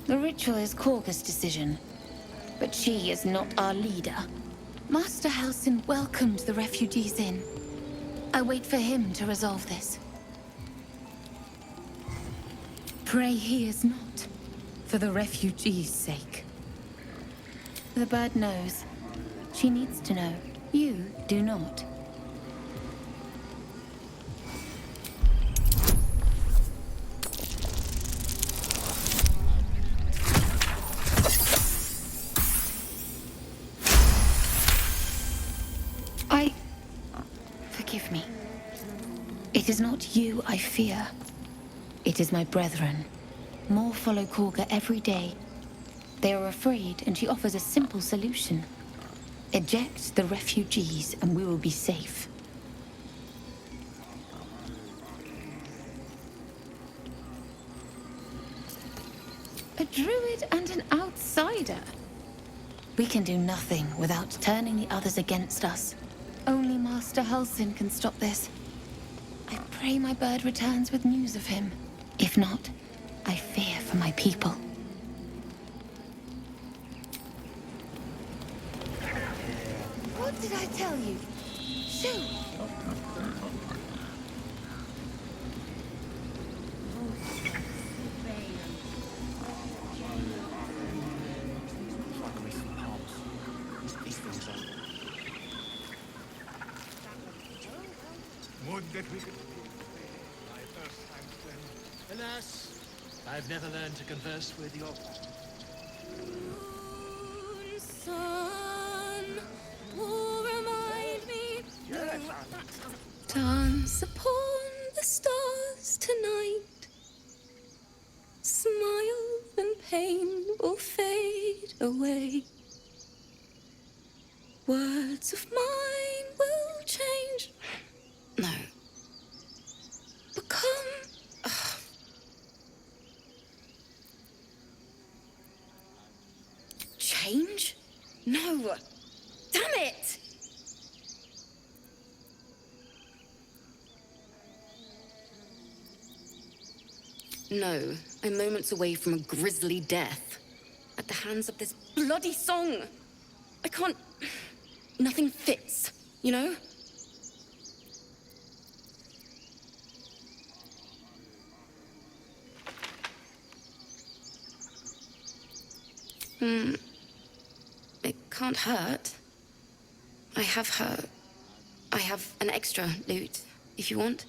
The ritual is Korga's decision, but she is not our leader. Master Halsin welcomed the refugees in. I wait for him to resolve this. Pray he is not, for the refugees' sake. The bird knows. She needs to know. You do not. Forgive me. It is not you I fear. It is my brethren. More follow Korga every day. They are afraid, and she offers a simple solution. Eject the refugees, and we will be safe. A druid and an outsider. We can do nothing without turning the others against us. Only Master Halsin can stop this. I pray my bird returns with news of him. If not, I fear for my people. What did I tell you? Shoot! Would that we could... My first time friend. Alas, I've never learned to converse with your... Sun will remind me. Dance upon the stars tonight. Smile and pain will fade away. Words of mine will change. No. Become... Change? No! Damn it! No, I'm moments away from a grisly death. At the hands of this bloody song! I can't... Nothing fits, you know? It can't hurt. I have an extra lute, if you want.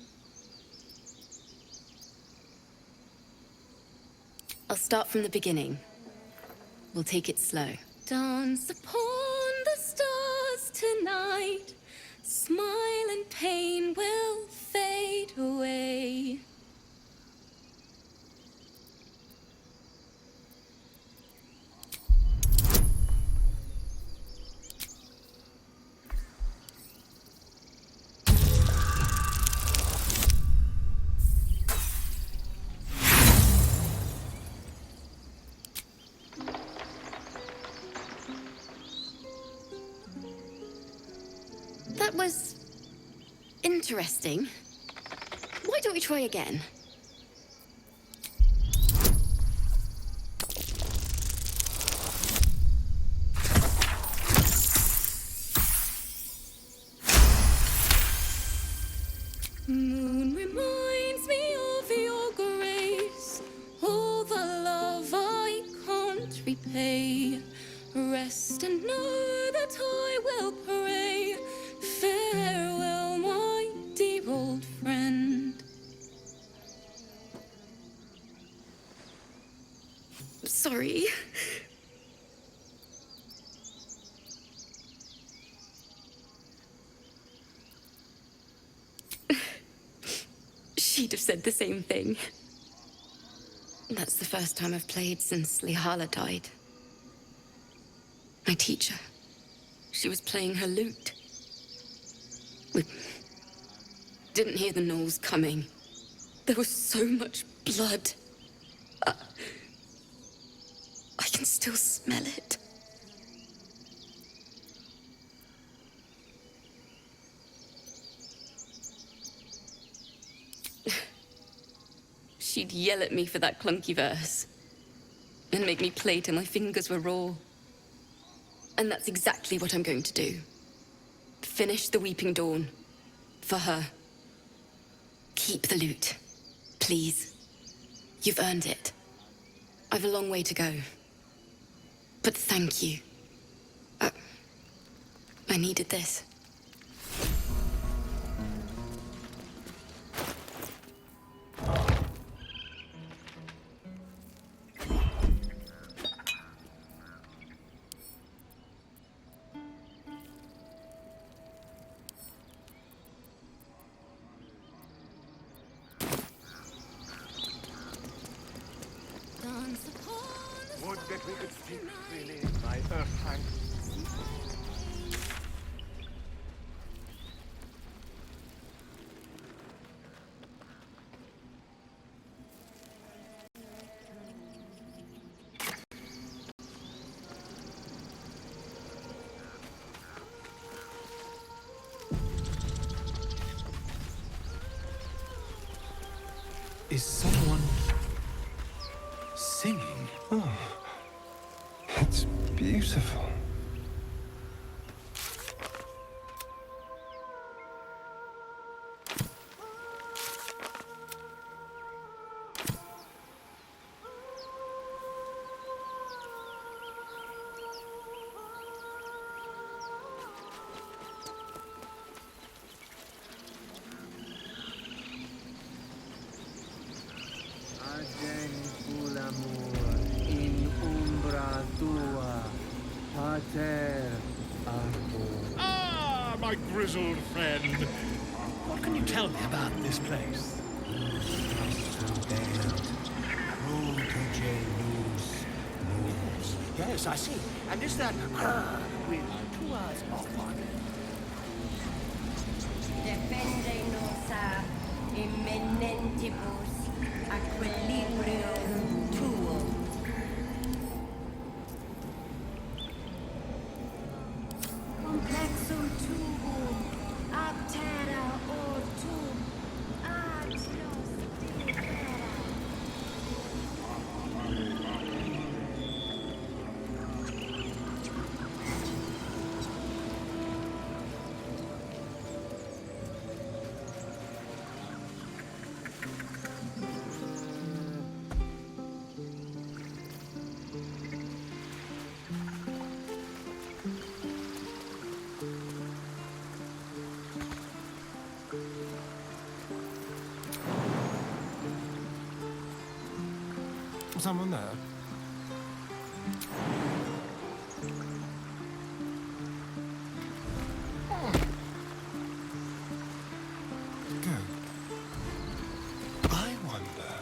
I'll start from the beginning. We'll take it slow. Dance upon the stars tonight. Smile and pain will fade away. That was Interesting. Why don't we try again? Moon reminds me of your grace, all the love I can't repay. Rest and know that I will pray. Farewell, my dear old friend. Sorry. She'd have said the same thing. That's the first time I've played since Lihala died. My teacher. She was playing her lute. We didn't hear the gnolls coming. There was so much blood. I can still smell it. She'd yell at me for that clunky verse and make me play till my fingers were raw. And that's exactly what I'm going to do. Finish the Weeping Dawn. For her. Keep the lute. Please. You've earned it. I've a long way to go. But thank you. I needed this. Would that we could speak freely in my earth time. Is someone singing? Oh, it's beautiful. Ah, my grizzled friend. What can you tell me about this place? Yes, I see. And is that with 2 hours off on it? Defendenos a imminentibus equilibrium tuo. Complexum tuum ab terra ortum ad nos difera. Someone there? Good. I wonder.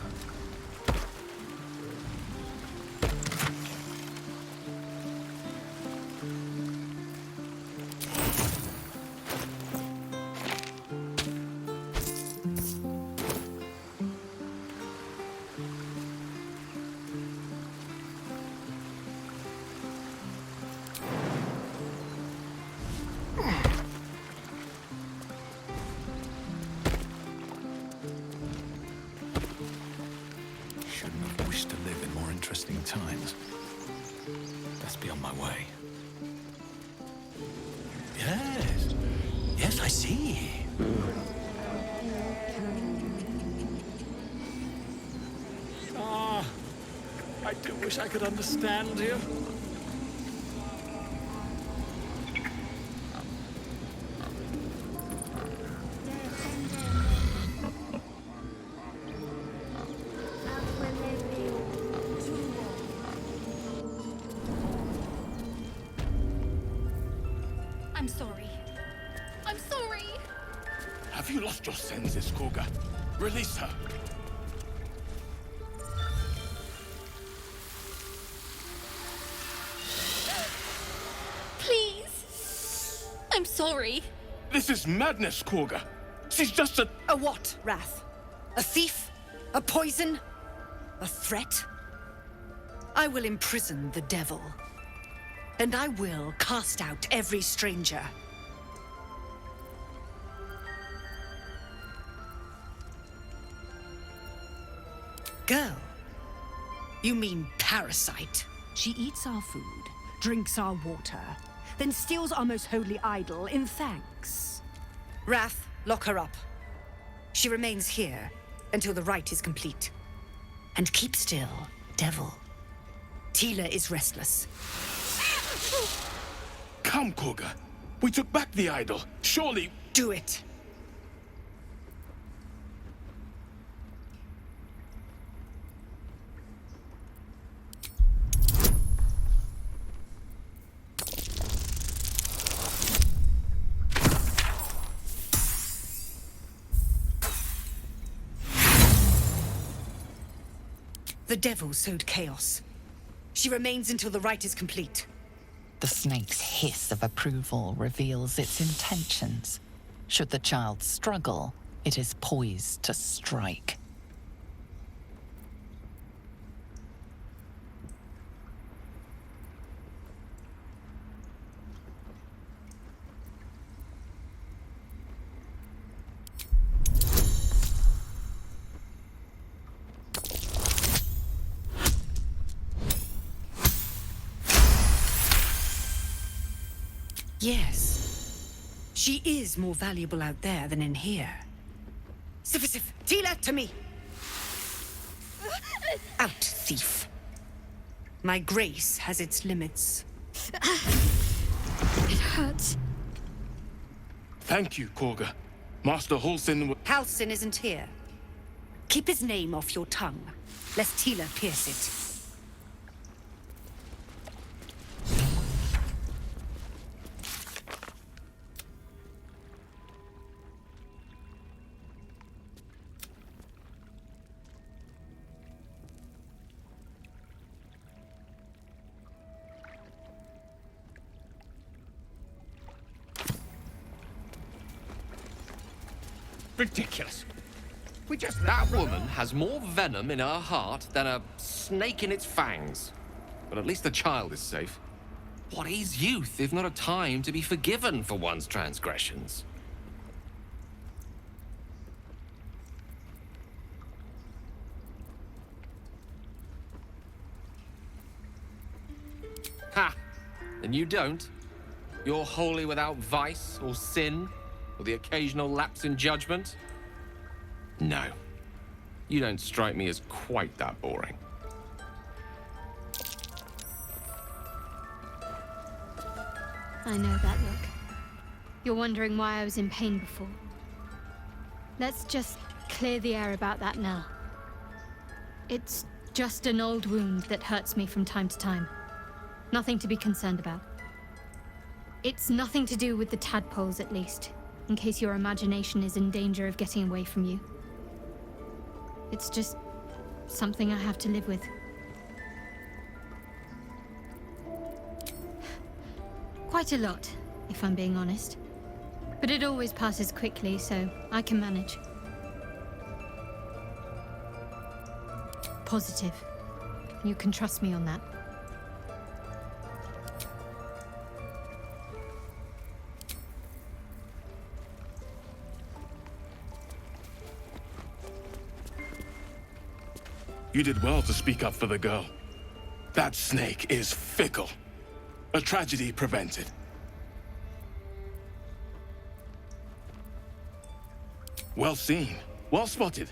must be on my way. Yes. Yes, I see. Ah, I do wish I could understand you. I'm sorry. I'm sorry. Have you lost your senses, Koga? Release her. Please. I'm sorry. This is madness, Koga. She's just a... A what, Wrath? A thief? A poison? A threat? I will imprison the devil. And I will cast out every stranger. Girl? You mean parasite? She eats our food, drinks our water, then steals our most holy idol in thanks. Wrath, lock her up. She remains here until the rite is complete. And keep still, devil. Tila is restless. Come, Koga. We took back the idol. Surely... Do it. The devil sowed chaos. She remains until the rite is complete. The snake's hiss of approval reveals its intentions. Should the child struggle, it is poised to strike. Yes. She is more valuable out there than in here. Sif, Tila, to me! Out, thief. My grace has its limits. It hurts. Thank you, Koga. Master Halsin... Halsin isn't here. Keep his name off your tongue, lest Tila pierce it. Ridiculous. That woman has more venom in her heart than a snake in its fangs. But at least the child is safe. What is youth if not a time to be forgiven for one's transgressions? Ha! And you don't? You're wholly without vice or sin? Or the occasional lapse in judgment? No. You don't strike me as quite that boring. I know that look. You're wondering why I was in pain before. Let's just clear the air about that now. It's just an old wound that hurts me from time to time. Nothing to be concerned about. It's nothing to do with the tadpoles, at least, in case your imagination is in danger of getting away from you. It's just something I have to live with. Quite a lot, if I'm being honest. But it always passes quickly, so I can manage. Positive. You can trust me on that. You did well to speak up for the girl. That snake is fickle. A tragedy prevented. Well seen. Well spotted.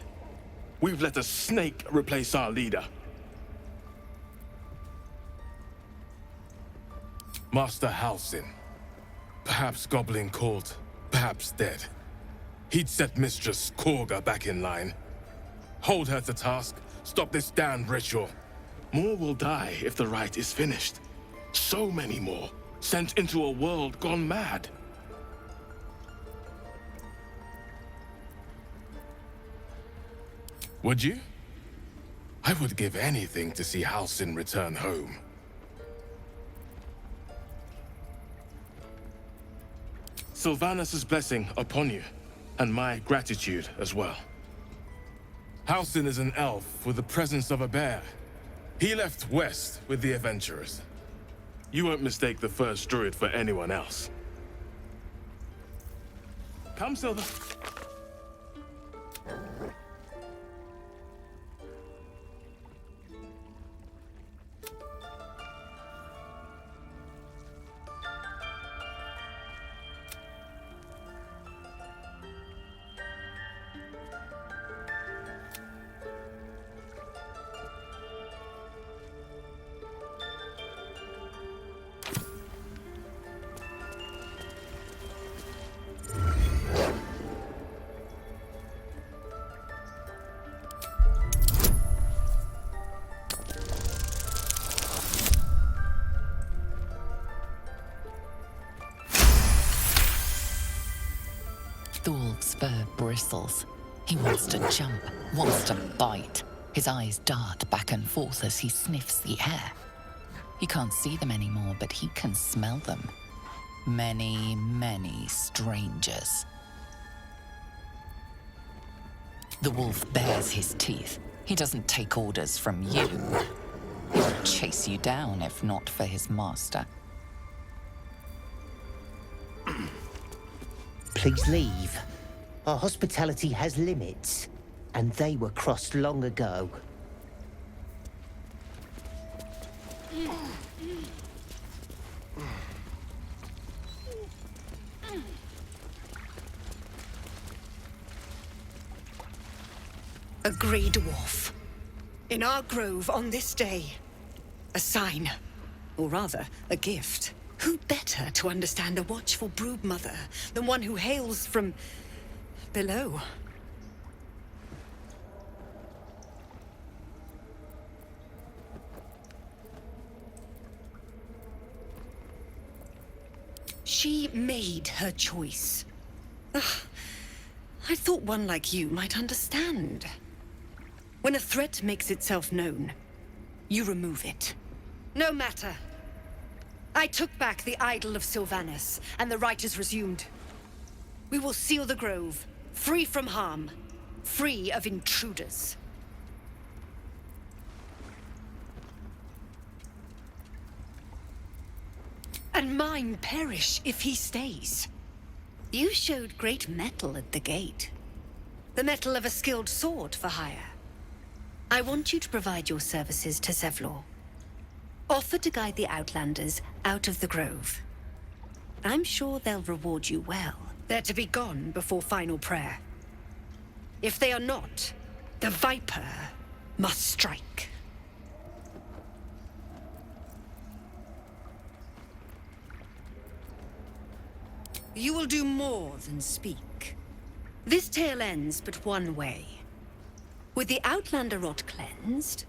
We've let a snake replace our leader. Master Halsin. Perhaps goblin caught, perhaps dead. He'd set Mistress Korga back in line. Hold her to task, stop this damned ritual. More will die if the rite is finished. So many more, sent into a world gone mad. Would you? I would give anything to see Halsin return home. Sylvanus' blessing upon you, and my gratitude as well. Halsin is an elf with the presence of a bear. He left west with the adventurers. You won't mistake the first druid for anyone else. Come, Silver. Thor's fur bristles. He wants to jump, wants to bite. His eyes dart back and forth as he sniffs the air. He can't see them anymore, but he can smell them. Many, many strangers. The wolf bares his teeth. He doesn't take orders from you. He would chase you down if not for his master. Please leave. Our hospitality has limits, and they were crossed long ago. A grey dwarf. In our grove on this day. A sign. Or rather, a gift. Who better to understand a watchful brood mother than one who hails from below? She made her choice. Ugh, I thought one like you might understand. When a threat makes itself known, you remove it. No matter. I took back the idol of Sylvanus, and the rite is resumed. We will seal the grove, free from harm, free of intruders. And mine perish if he stays. You showed great mettle at the gate. The mettle of a skilled sword for hire. I want you to provide your services to Zevlor. Offer to guide the Outlanders out of the grove. I'm sure they'll reward you well. They're to be gone before final prayer. If they are not, the Viper must strike. You will do more than speak. This tale ends but one way. With the Outlander rot cleansed,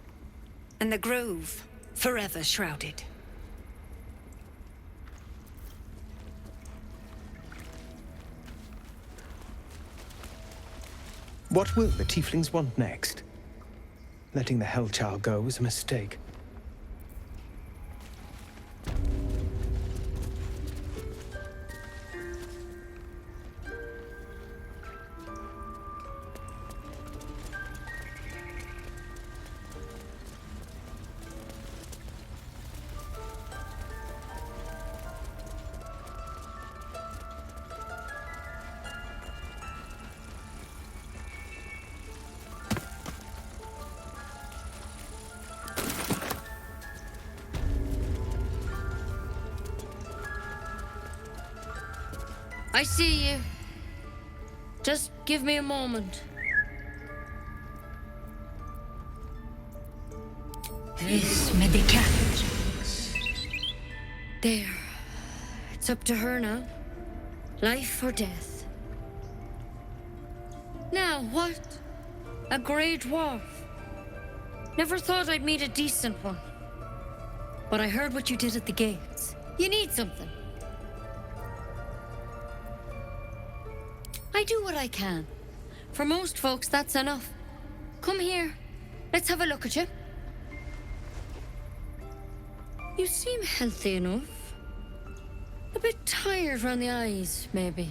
and the grove forever shrouded. What will the tieflings want next? Letting the Hellchild go was a mistake. I see you. Just give me a moment. There. It's up to her now. Life or death. Now, what? A grey dwarf. Never thought I'd meet a decent one. But I heard what you did at the gates. You need something. I do what I can. For most folks, that's enough. Come here. Let's have a look at you. You seem healthy enough. A bit tired around the eyes, maybe.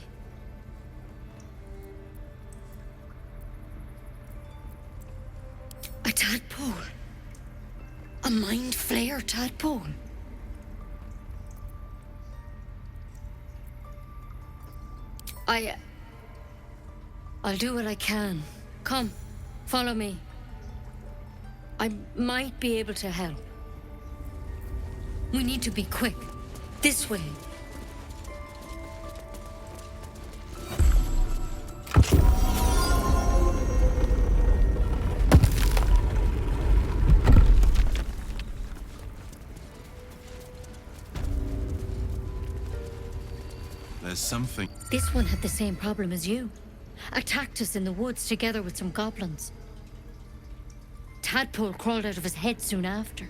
A tadpole. A mind flayer tadpole. I'll do what I can. Come, follow me. I might be able to help. We need to be quick. This way. There's something. This one had the same problem as you. Attacked us in the woods together with some goblins. Tadpole crawled out of his head soon after.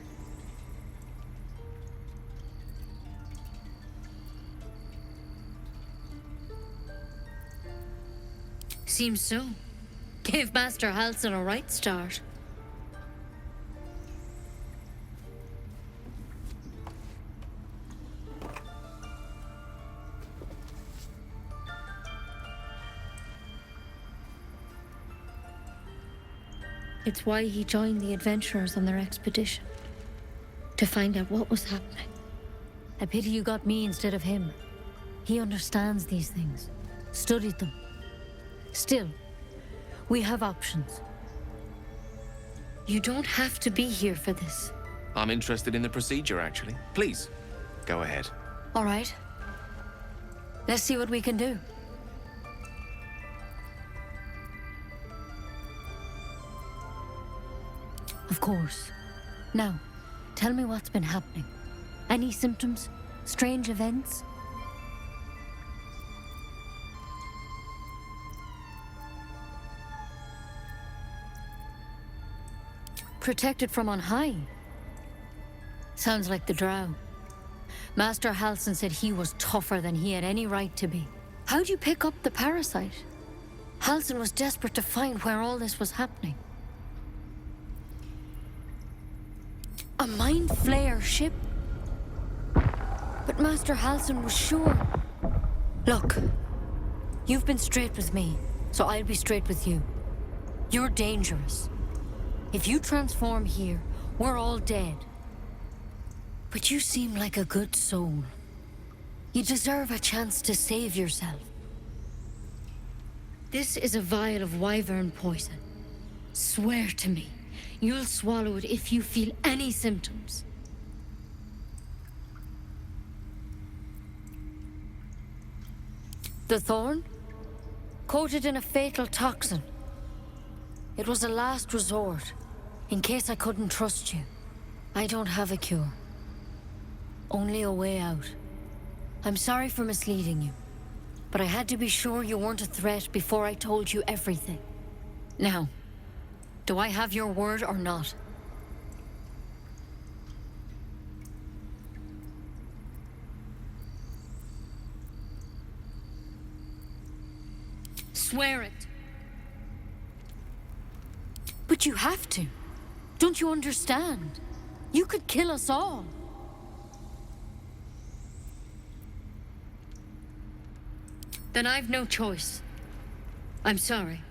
Seems so. Gave Master Halsin a right start. It's why he joined the adventurers on their expedition. To find out what was happening. A pity you got me instead of him. He understands these things. Studied them. Still, we have options. You don't have to be here for this. I'm interested in the procedure, actually. Please, go ahead. All right. Let's see what we can do. Of course. Now, tell me what's been happening. Any symptoms? Strange events? Protected from on high? Sounds like the drow. Master Halsin said he was tougher than he had any right to be. How'd you pick up the parasite? Halsin was desperate to find where all this was happening. A mind flayer ship? But Master Halsin was sure. Look, you've been straight with me, so I'll be straight with you. You're dangerous. If you transform here, we're all dead. But you seem like a good soul. You deserve a chance to save yourself. This is a vial of wyvern poison. Swear to me, you'll swallow it if you feel any symptoms. The thorn? Coated in a fatal toxin. It was a last resort, in case I couldn't trust you. I don't have a cure. Only a way out. I'm sorry for misleading you, but I had to be sure you weren't a threat before I told you everything. Now, do I have your word or not? Swear it. But you have to. Don't you understand? You could kill us all. Then I've no choice. I'm sorry.